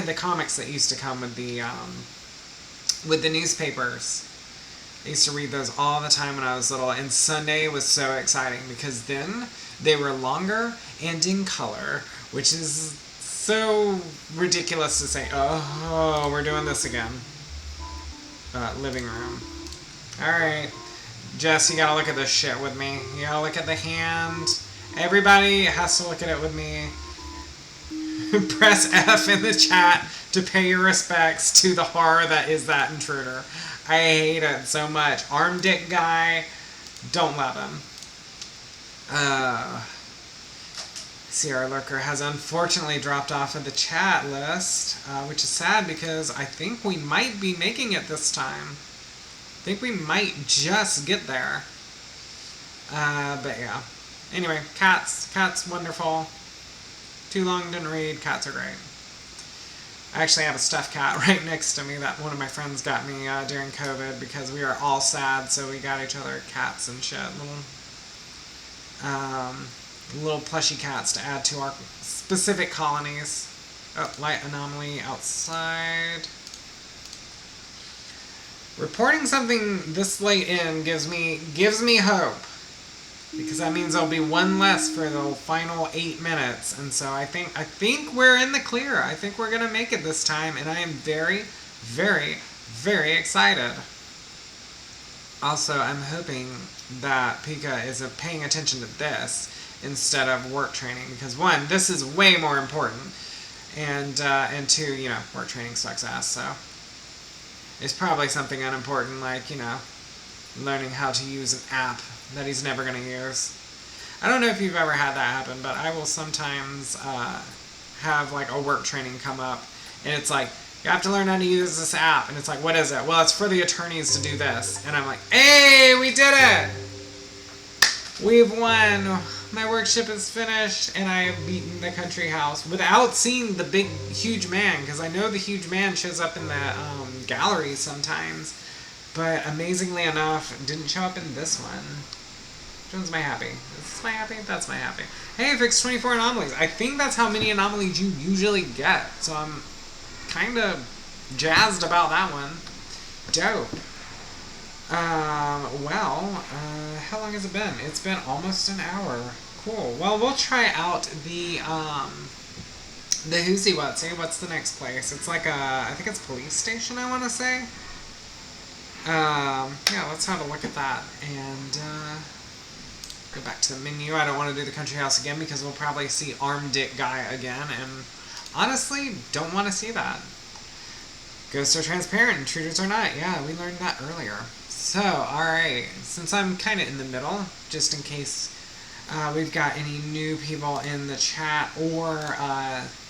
the comics that used to come with the newspapers. I used to read those all the time when I was little, and Sunday was so exciting because then they were longer and in color, which is so ridiculous to say. Oh, we're doing this again. Living room. All right. Jess, you gotta look at this shit with me. You gotta look at the hand. Everybody has to look at it with me. Press F in the chat to pay your respects to the horror that is that intruder. I hate it so much. Arm dick guy, don't love him. CR Lurker has unfortunately dropped off of the chat list, which is sad because I think we might be making it this time. I think we might just get there. But yeah. Anyway, cats. Cats, wonderful. Too long, didn't read. Cats are great. I actually have a stuffed cat right next to me that one of my friends got me during COVID because we were all sad, so we got each other cats and shit. Little plushy cats to add to our specific colonies. Oh, light anomaly outside. Reporting something this late in gives me hope. Because that means there'll be one less for the final 8 minutes. And so I think we're in the clear. I think we're going to make it this time. And I am very, very, very excited. Also, I'm hoping that Pika is paying attention to this instead of work training. Because one, this is way more important. And two, you know, work training sucks ass. So it's probably something unimportant like, you know, learning how to use an app that he's never going to use. I don't know if you've ever had that happen, but I will sometimes have like a work training come up, and it's like, you have to learn how to use this app, and it's like, what is it? Well, it's for the attorneys to do this. And I'm like, hey, we did it! We've won! My workshop is finished, and I have beaten the country house without seeing the big, huge man, because I know the huge man shows up in the gallery sometimes. But amazingly enough, didn't show up in this one. Which one's my happy? Is this my happy? That's my happy. Hey, fixed 24 anomalies. I think that's how many anomalies you usually get. So I'm kind of jazzed about that one. Dope. How long has it been? It's been almost an hour. Cool. Well, we'll try out the Whoosy Wutsy. What's the next place? It's like I think it's a police station, I want to say. Yeah, let's have a look at that, and go back to the menu. I don't want to do the country house again because we'll probably see Arm Dick Guy again, and honestly, don't want to see that. Ghosts are transparent, intruders are not. Yeah, we learned that earlier. So, alright, since I'm kind of in the middle, just in case we've got any new people in the chat, or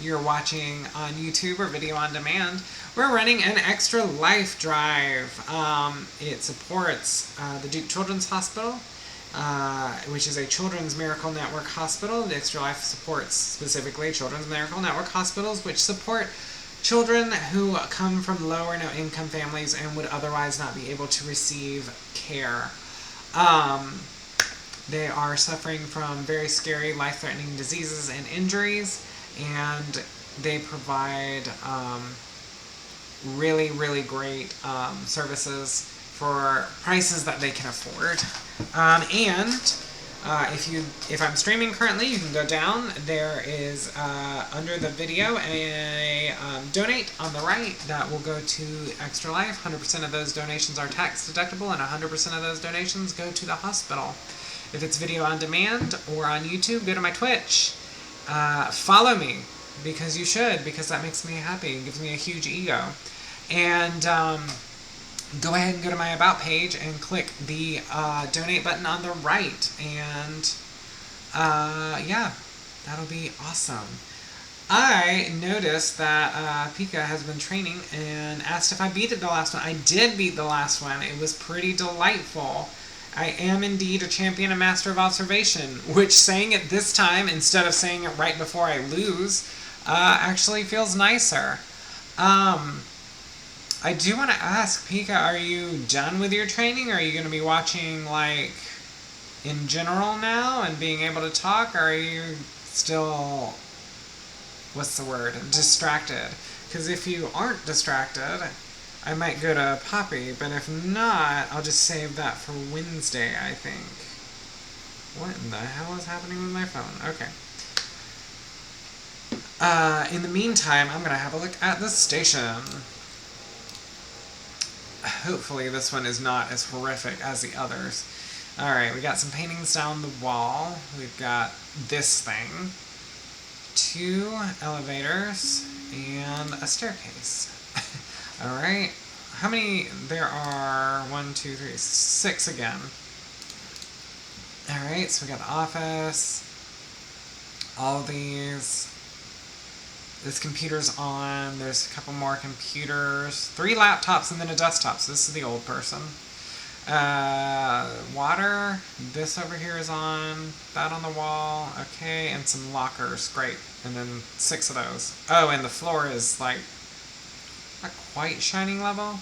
you're watching on YouTube or video on demand, we're running an Extra Life drive. It supports the Duke Children's Hospital, which is a Children's Miracle Network hospital. The Extra Life supports specifically Children's Miracle Network hospitals, which support children who come from low or no income families and would otherwise not be able to receive care. They are suffering from very scary, life-threatening diseases and injuries, and they provide really, really great services for prices that they can afford. If I'm streaming currently, you can go down. There is under the video a donate on the right that will go to Extra Life. 100% of those donations are tax deductible, and 100% of those donations go to the hospital. If it's video on demand or on YouTube, go to my Twitch. Follow me, because you should, because that makes me happy. It gives me a huge ego. And go ahead and go to my About page and click the donate button on the right. And yeah, that'll be awesome. I noticed that Pika has been training and asked if I beat it the last one. I did beat the last one. It was pretty delightful. I am indeed a champion and master of observation, which saying it this time instead of saying it right before I lose actually feels nicer. I do want to ask, Pika, are you done with your training? Are you going to be watching, like, in general now and being able to talk? Or are you still, what's the word, distracted? Because if you aren't distracted, I might go to Poppy, but if not, I'll just save that for Wednesday, I think. What in the hell is happening with my phone? Okay. In the meantime, I'm going to have a look at the station. hopefully this one is not as horrific as the others. Alright, we got some paintings down the wall. We've got this thing. 2 elevators and a staircase. Alright, how many? There are 1, 2, 3, 6 again. Alright, so we got the office. All of these. This computer's on. There's a couple more computers. 3 laptops and then a desktop. So this is the old person. Water. This over here is on. That on the wall. Okay, and some lockers. Great. And then 6 of those. Oh, and the floor is like not quite shining level.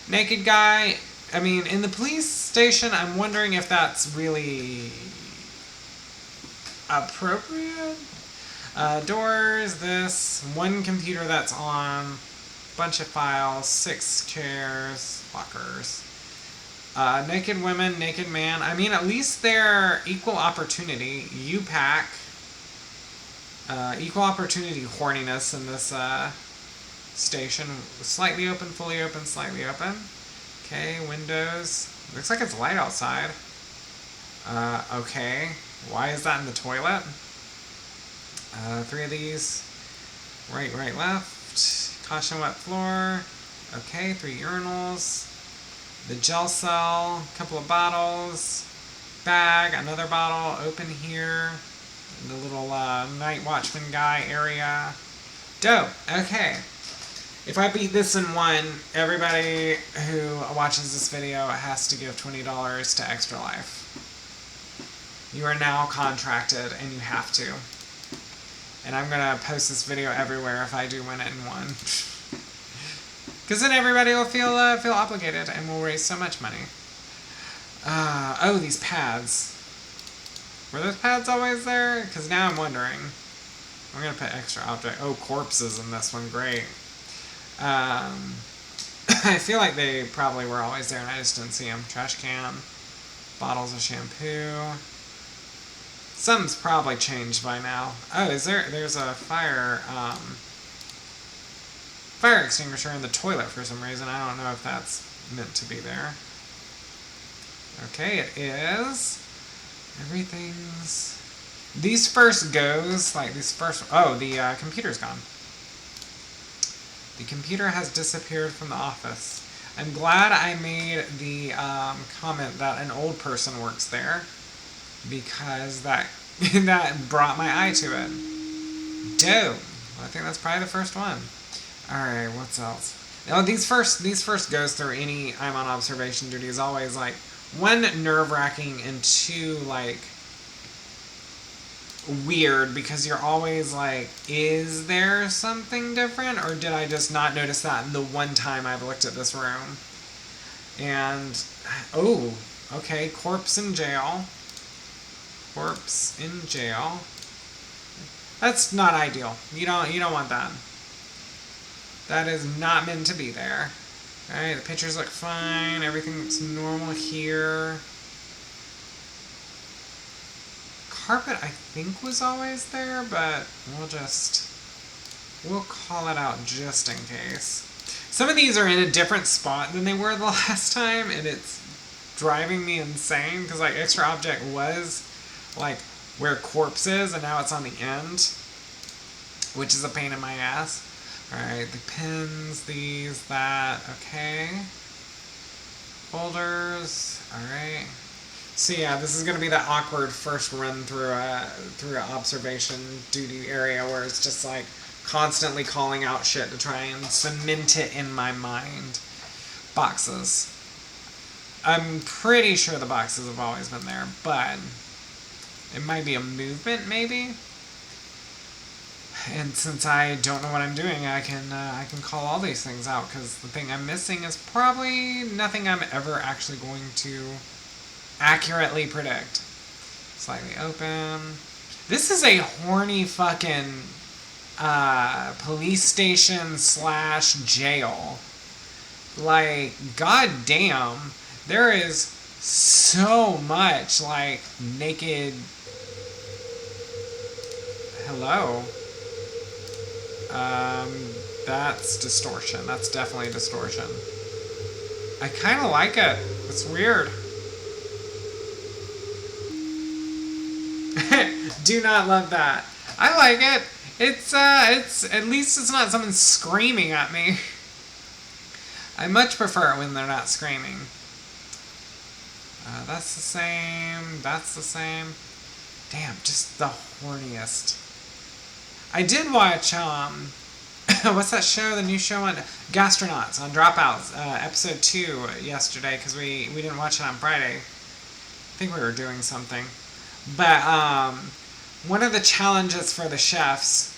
Naked guy. I mean, in the police station, I'm wondering if that's really appropriate. Doors, this, 1 computer that's on, bunch of files, 6 chairs, lockers. Naked women, naked man. I mean, at least they're equal opportunity. U-Pack. Equal opportunity horniness in this station. Slightly open, fully open, slightly open. Okay, windows. Looks like it's light outside. Okay. Why is that in the toilet? 3 of these. Right, left. Caution wet floor. Okay, 3 urinals. The gel cell. Couple of bottles. Bag. Another bottle. Open here. The little night watchman guy area. Dope. Okay. If I beat this in 1, everybody who watches this video has to give $20 to Extra Life. You are now contracted and you have to. And I'm gonna post this video everywhere if I do win it in 1. Because then everybody will feel obligated and we'll raise so much money. Oh, these pads. Were those pads always there? Because now I'm wondering. I'm gonna put extra object. Oh, corpses in this one. Great. I feel like they probably were always there and I just didn't see them. Trash can. Bottles of shampoo. Something's probably changed by now. Oh, there's a fire extinguisher in the toilet for some reason. I don't know if that's meant to be there. Okay, it is. Everything's... These first goes, like these first... Oh, the computer's gone. The computer has disappeared from the office. I'm glad I made the comment that an old person works there. Because that brought my eye to it. Dope. I think that's probably the first one. Alright, what's else? Now these first goes through any I'm on observation duty is always like 1, nerve-wracking, and 2, like weird because you're always like, is there something different or did I just not notice that the 1 time I've looked at this room? And oh, okay, corpse in jail. Corpse in jail. That's not ideal. You don't want that. That is not meant to be there. Alright, the pictures look fine. Everything looks normal here. Carpet, I think, was always there, but we'll call it out just in case. Some of these are in a different spot than they were the last time, and it's driving me insane, because, like, extra object was, like, where corpse is, and now it's on the end, which is a pain in my ass. Alright, the pins, these, that, okay. Folders, alright. So yeah, this is going to be that awkward first run through an observation duty area where it's just like constantly calling out shit to try and cement it in my mind. Boxes. I'm pretty sure the boxes have always been there, but it might be a movement, maybe? And since I don't know what I'm doing, I can call all these things out, because the thing I'm missing is probably nothing I'm ever actually going to accurately predict. Slightly open. This is a horny fucking police station / jail. Like, goddamn, there is so much, like, naked... Hello? That's distortion. That's definitely distortion. I kind of like it. It's weird. Do not love that. I like it. It's at least it's not someone screaming at me. I much prefer it when they're not screaming. That's the same. That's the same. Damn, just the horniest. I did watch what's that show? The new show on Gastronauts on Dropouts, episode 2 yesterday because we didn't watch it on Friday. I think we were doing something. But one of the challenges for the chefs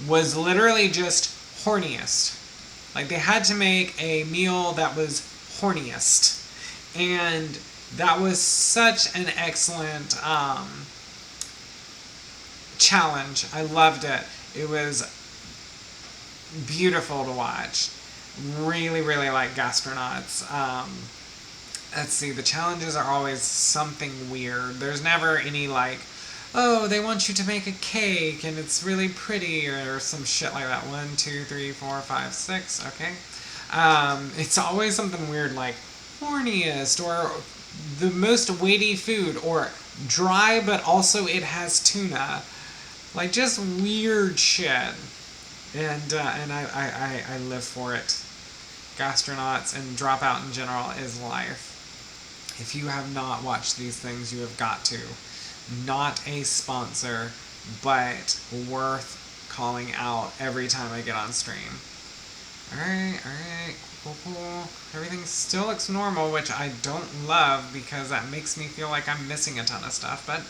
was literally just horniest. Like they had to make a meal that was horniest. And that was such an excellent challenge. I loved it. It was beautiful to watch. Really, really like Gastronauts. Let's see, the challenges are always something weird. There's never any like, oh, they want you to make a cake and it's really pretty or some shit like that. 1, 2, 3, 4, 5, 6. Okay. It's always something weird like horniest or the most weighty food or dry but also it has tuna. Like just weird shit. And I live for it. Gastronauts and Dropout in general is life. If you have not watched these things, you have got to. Not a sponsor, but worth calling out every time I get on stream. Alright, cool. Everything still looks normal, which I don't love because that makes me feel like I'm missing a ton of stuff, but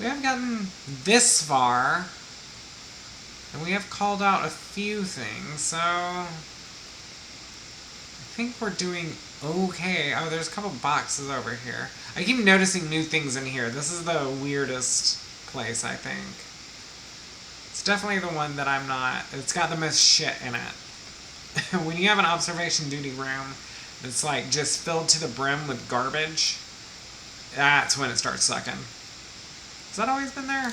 we have gotten this far, and we have called out a few things, so I think we're doing okay. Oh, there's a couple boxes over here. I keep noticing new things in here. This is the weirdest place, I think. It's definitely the one that I'm not... It's got the most shit in it. When you have an observation duty room that's like just filled to the brim with garbage, that's when it starts sucking. Has that always been there?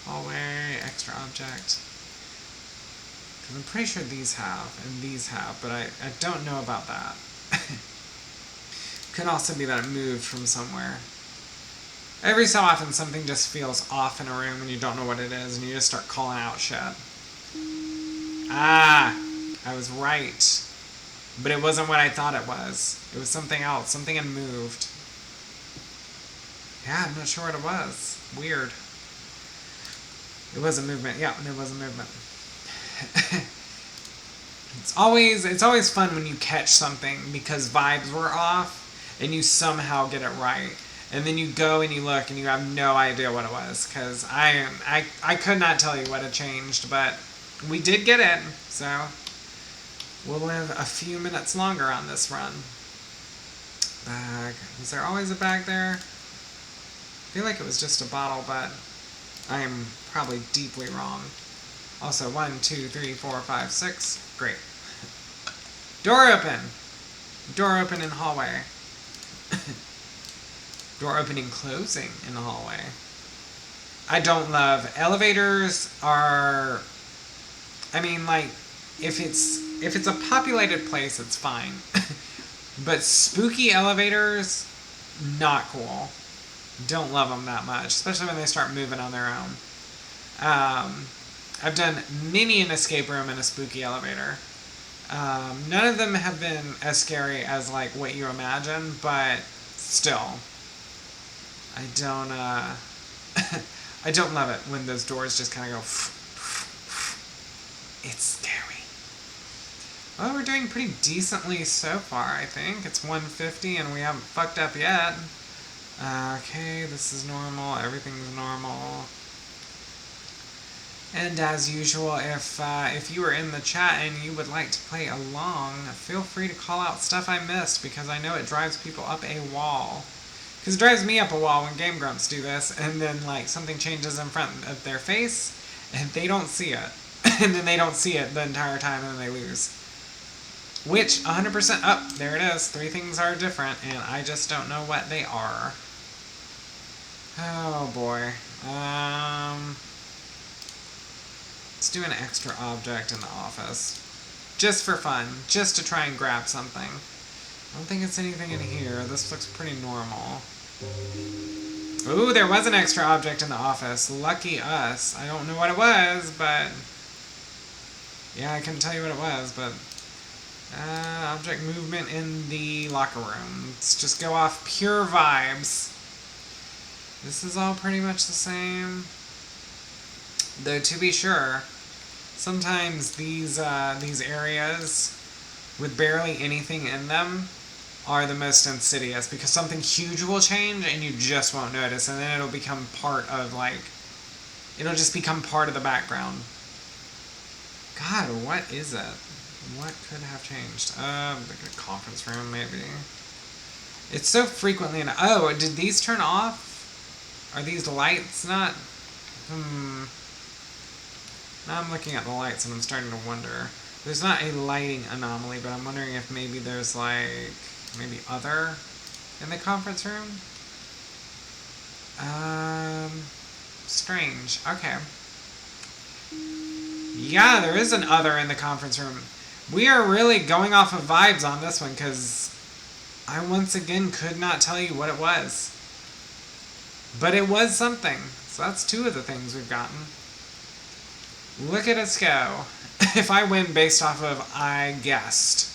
Hallway, extra object. Because I'm pretty sure these have, and these have, but I don't know about that. Could also be that it moved from somewhere. Every so often something just feels off in a room and you don't know what it is and you just start calling out shit. Ah, I was right. But it wasn't what I thought it was. It was something else. Something had moved. Yeah, I'm not sure what it was. Weird. It was a movement. Yeah, it was a movement. It's always fun when you catch something because vibes were off and you somehow get it right. And then you go and you look and you have no idea what it was because I could not tell you what had changed, but we did get it, so we'll live a few minutes longer on this run. Bag. Was there always a bag there? I feel like it was just a bottle, but I am probably deeply wrong. Also, 1, 2, 3, 4, 5, 6. Great. Door open. Door open in hallway. Door opening, closing in the hallway. I don't love elevators. Are, I mean, like, if it's a populated place, it's fine. But spooky elevators, not cool. Don't love them that much, especially when they start moving on their own. I've done many an escape room in a spooky elevator. None of them have been as scary as like what you imagine, but still, I don't I don't love it when those doors just kind of go. It's scary. Well, we're doing pretty decently so far, I think. It's 1:50 and we haven't fucked up yet. Okay, this is normal. Everything's normal. And as usual, if you are in the chat and you would like to play along, feel free to call out stuff I missed because I know it drives people up a wall. Because it drives me up a wall when Game Grumps do this, and then like something changes in front of their face, and they don't see it. And then they don't see it the entire time, and then they lose. Which, 100%, oh, there it is. 3 things are different, and I just don't know what they are. Oh boy. Let's do an extra object in the office. Just for fun. Just to try and grab something. I don't think it's anything in here. This looks pretty normal. Ooh, there was an extra object in the office. Lucky us. I don't know what it was, but... yeah, I couldn't tell you what it was, but... object movement in the locker room. Let's just go off pure vibes. This is all pretty much the same. Though, to be sure, sometimes these areas with barely anything in them are the most insidious, because something huge will change and you just won't notice, and then it'll become part of, like, it'll just become part of the background. God, what is it? What could have changed? Like a conference room, maybe. It's so frequently oh, did these turn off? Are these lights not? Now I'm looking at the lights and I'm starting to wonder. There's not a lighting anomaly, but I'm wondering if maybe there's, like, maybe other in the conference room? Strange. Okay. Yeah, there is an other in the conference room. We are really going off of vibes on this one, because I once again could not tell you what it was. But it was something. So that's two of the things we've gotten. Look at us go. If I win based off of I guessed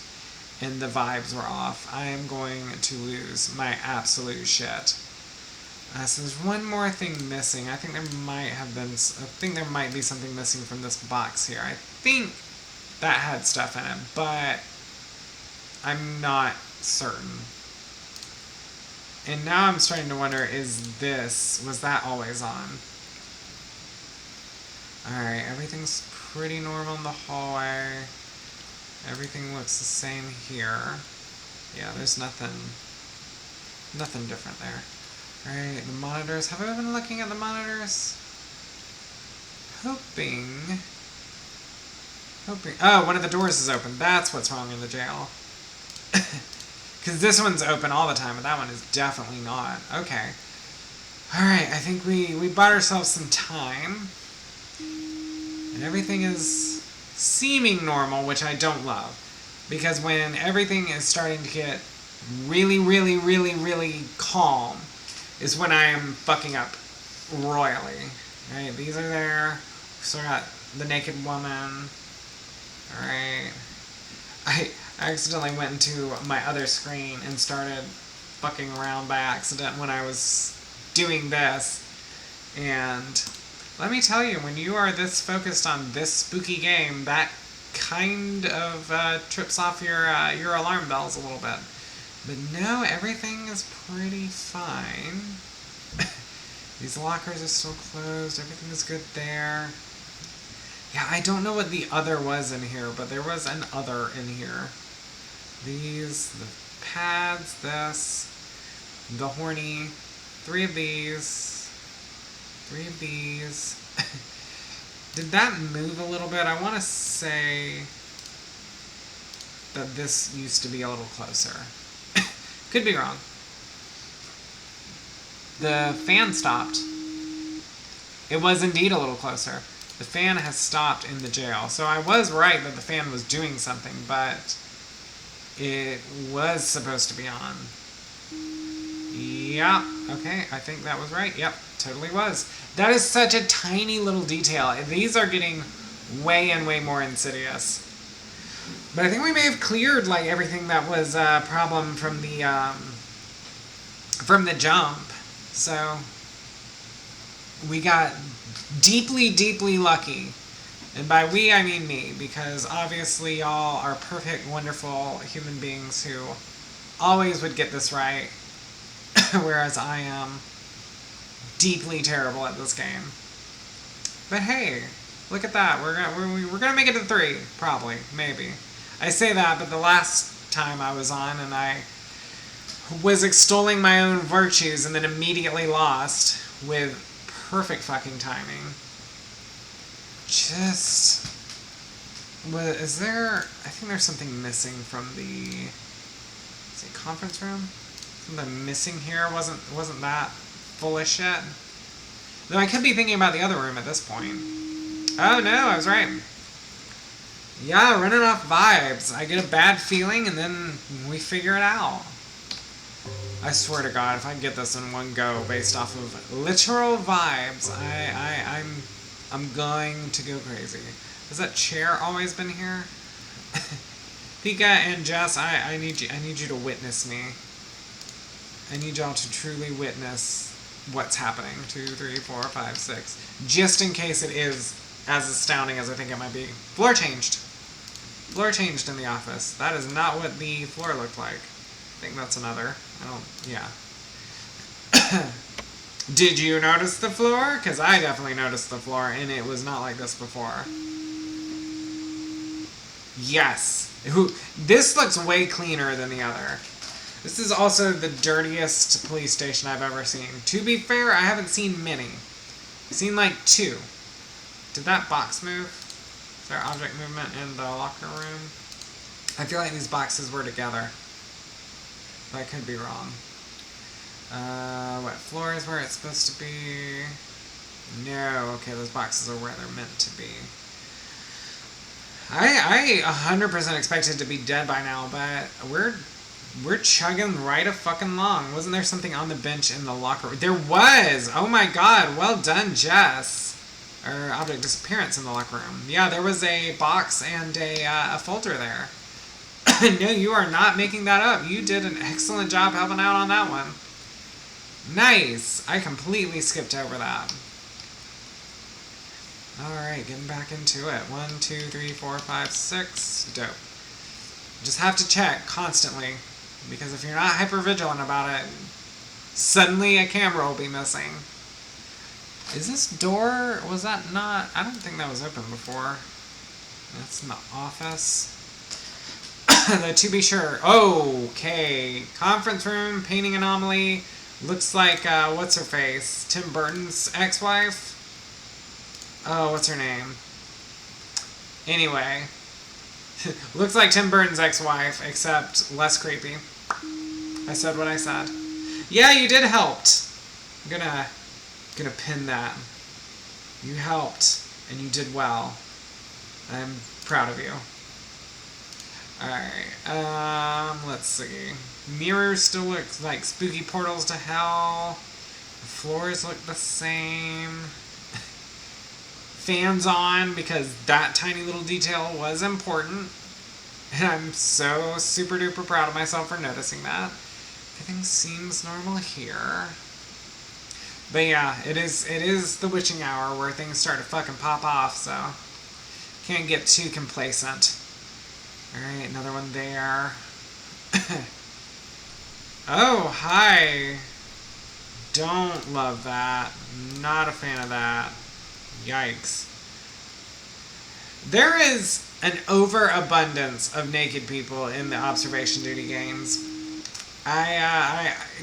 and the vibes were off, I am going to lose my absolute shit. So there's one more thing missing. I think there might be something missing from this box here. I think that had stuff in it, but I'm not certain. And now I'm starting to wonder, was that always on? Alright, everything's pretty normal in the hallway. Everything looks the same here. Yeah, there's nothing different there. Alright, the monitors. Have I been looking at the monitors? Hoping. Oh, one of the doors is open. That's what's wrong in the jail. Because this one's open all the time, but that one is definitely not. Okay. Alright, I think we bought ourselves some time. And everything is seeming normal, which I don't love. Because when everything is starting to get really, really, really, really calm, is when I am fucking up royally. Alright, these are there. So I got the naked woman. Alright. I accidentally went into my other screen and started fucking around by accident when I was doing this. And let me tell you, when you are this focused on this spooky game, that kind of trips off your alarm bells a little bit. But no, everything is pretty fine. These lockers are still closed. Everything is good there. Yeah, I don't know what the other was in here, but there was an other in here. These, the pads, this, the horny, three of these. Did that move a little bit? I want to say that this used to be a little closer. Could be wrong. The fan stopped. It was indeed a little closer. The fan has stopped in the jail. So I was right that the fan was doing something, but it was supposed to be on. Yeah, okay, I think that was right. Yep, totally was. That is such a tiny little detail. These are getting way and way more insidious. But I think we may have cleared, like, everything that was a problem from the jump. So we got deeply, deeply lucky. And by we, I mean me, because obviously y'all are perfect, wonderful human beings who always would get this right, whereas I am deeply terrible at this game. But hey, look at that. We're gonna make it to 3, probably, maybe. I say that, but the last time I was on and I was extolling my own virtues and then immediately lost with perfect fucking timing. Is there, I think there's something missing from the, is it conference room? Something missing here, wasn't that full of shit? Though I could be thinking about the other room at this point. Oh no, I was right. Yeah, running off vibes. I get a bad feeling and then we figure it out. I swear to God, if I get this in one go based off of literal vibes, I'm going to go crazy. Has that chair always been here? Pika and Jess, I need you to witness me. I need y'all to truly witness what's happening. 2, 3, 4, 5, 6. Just in case it is as astounding as I think it might be. Floor changed. Floor changed in the office. That is not what the floor looked like. I think that's another. Yeah. Did you notice the floor? Because I definitely noticed the floor, and it was not like this before. Yes. This looks way cleaner than the other. This is also the dirtiest police station I've ever seen. To be fair, I haven't seen many. I've seen like 2. Did that box move? Is there object movement in the locker room? I feel like these boxes were together. But I could be wrong. What floor is where it's supposed to be? No, okay, those boxes are where they're meant to be. I 100% expected to be dead by now, but we're chugging right a fucking along. Wasn't there something on the bench in the locker room? There was! Oh my god, well done, Jess. Or object disappearance in the locker room. Yeah, there was a box and a folder there. No, you are not making that up. You did an excellent job helping out on that one. Nice! I completely skipped over that. Alright, getting back into it. 1, 2, 3, 4, 5, 6. Dope. Just have to check constantly. Because if you're not hyper vigilant about it, suddenly a camera will be missing. Is this door, was that not, I don't think that was open before. That's in the office. To be sure. Okay. Conference room, painting anomaly. Looks like, what's her face? Tim Burton's ex-wife? Oh, what's her name? Anyway. Looks like Tim Burton's ex-wife, except less creepy. I said what I said. Yeah, you did helped. I'm gonna pin that. You helped, and you did well. I'm proud of you. Alright, let's see. Mirrors still look like spooky portals to hell. The floors look the same. Fans on, because that tiny little detail was important. And I'm so super duper proud of myself for noticing that. Everything seems normal here. But yeah, it is the witching hour where things start to fucking pop off, so can't get too complacent. Alright, another one there. Oh, hi. Don't love that. Not a fan of that. Yikes. There is an overabundance of naked people in the observation duty games.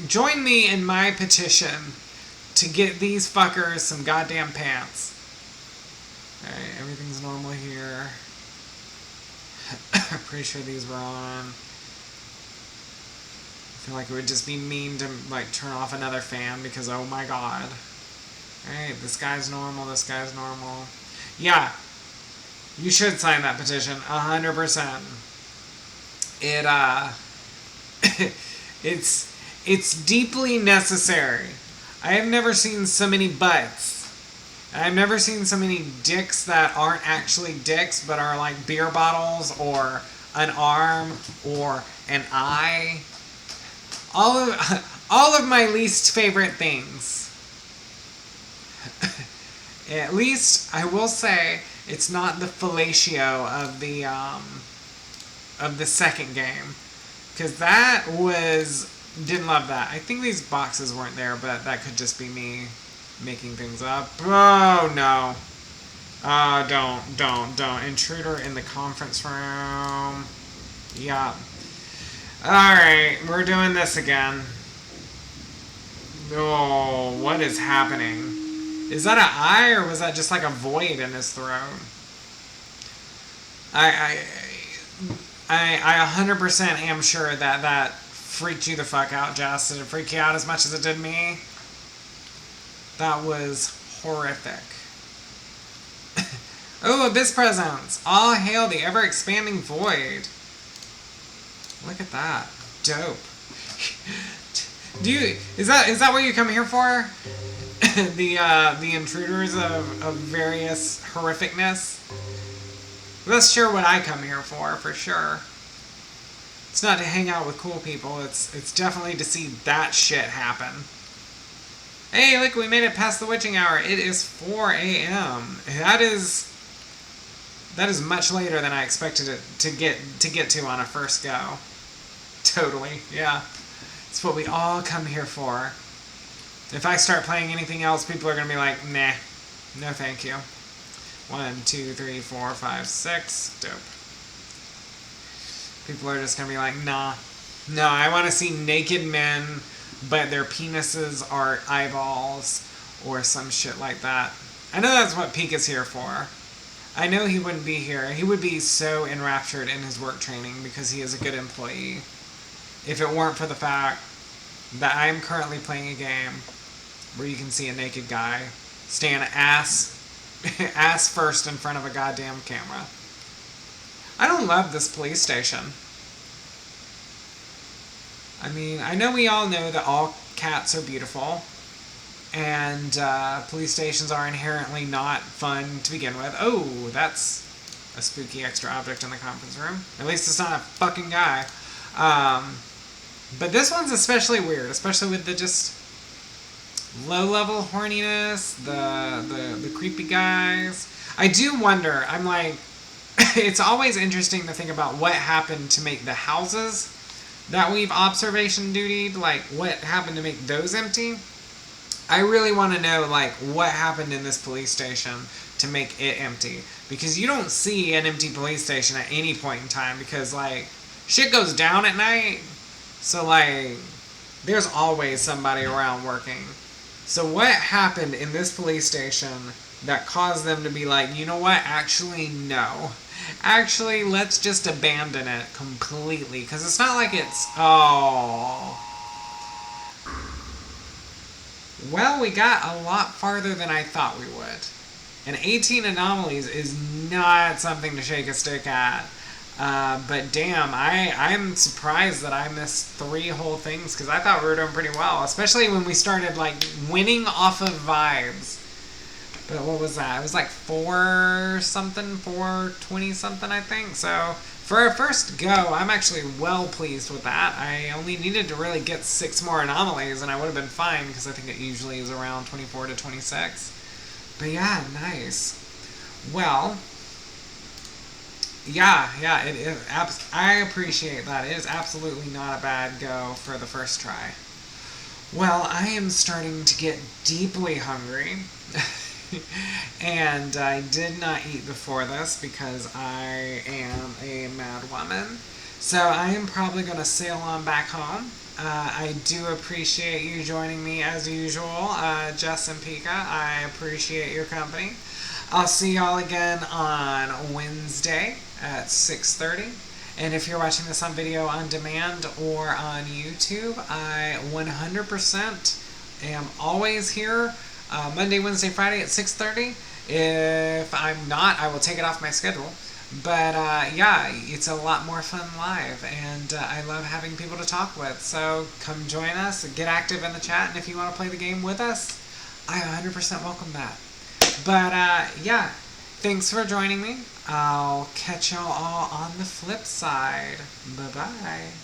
Join me in my petition to get these fuckers some goddamn pants. Alright, everything's normal here. I'm pretty sure these were on. I feel like it would just be mean to like turn off another fan because oh my god. Alright, this guy's normal, this guy's normal. Yeah. You should sign that petition, 100%. It's deeply necessary. I have never seen so many butts. I've never seen so many dicks that aren't actually dicks, but are like beer bottles, or an arm, or an eye. All of my least favorite things. At least, I will say, it's not the fellatio of the second game. Because that was... Didn't love that. I think these boxes weren't there, but that could just be me making things up. Oh, no. Don't. Intruder in the conference room. Yeah. Alright, we're doing this again. Oh, what is happening? Is that an eye, or was that just like a void in his throat? I 100% am sure that freaked you the fuck out, Jess. Did it freak you out as much as it did me? That was horrific. Oh, Abyss Presence! All hail the ever-expanding void. Look at that. Dope. Is that what you come here for? the intruders of various horrificness? That's sure what I come here for sure. It's not to hang out with cool people, it's definitely to see that shit happen. Hey, look, we made it past the witching hour. It is 4 a.m. That is much later than I expected it to get to on a first go. Totally, yeah. It's what we all come here for. If I start playing anything else, people are gonna be like, nah, no thank you. 1, 2, 3, 4, 5, 6. Dope. People are just gonna be like, nah. No, I want to see naked men, but their penises are eyeballs or some shit like that. I know that's what Peak is here for. I know he wouldn't be here. He would be so enraptured in his work training because he is a good employee. If it weren't for the fact that I'm currently playing a game where you can see a naked guy stand ass first in front of a goddamn camera. I don't love this police station. I mean, I know we all know that all cats are beautiful, and police stations are inherently not fun to begin with. Oh, that's a spooky extra object in the conference room. At least it's not a fucking guy. But this one's especially weird, especially with the just low-level horniness, the creepy guys. I do wonder, I'm like, it's always interesting to think about what happened to make the houses that we've observation dutied, like what happened to make those empty. I really want to know, like, what happened in this police station to make it empty. Because you don't see an empty police station at any point in time because, like, shit goes down at night. So, like, there's always somebody around working. So what happened in this police station that caused them to be like, you know what, actually, no. Actually, let's just abandon it completely. Because it's not like it's, oh. Well, we got a lot farther than I thought we would. And 18 anomalies is not something to shake a stick at. But damn, I'm surprised that I missed 3 whole things because I thought we were doing pretty well. Especially when we started, like, winning off of vibes. But what was that? It was like 420 something, I think. So for a first go, I'm actually well pleased with that. I only needed to really get 6 more anomalies and I would have been fine because I think it usually is around 24 to 26. But yeah, nice. Well, yeah, it is. I appreciate that. It is absolutely not a bad go for the first try. Well, I am starting to get deeply hungry. And I did not eat before this because I am a mad woman. So I am probably going to sail on back home. I do appreciate you joining me as usual, Jess and Pika. I appreciate your company. I'll see y'all again on Wednesday at 6:30. And if you're watching this on video on demand or on YouTube, I 100% am always here Monday, Wednesday, Friday at 6:30. If I'm not, I will take it off my schedule. But yeah, it's a lot more fun live, and I love having people to talk with. So come join us, get active in the chat, and if you want to play the game with us, I 100% welcome that. But yeah, thanks for joining me. I'll catch y'all all on the flip side. Bye-bye.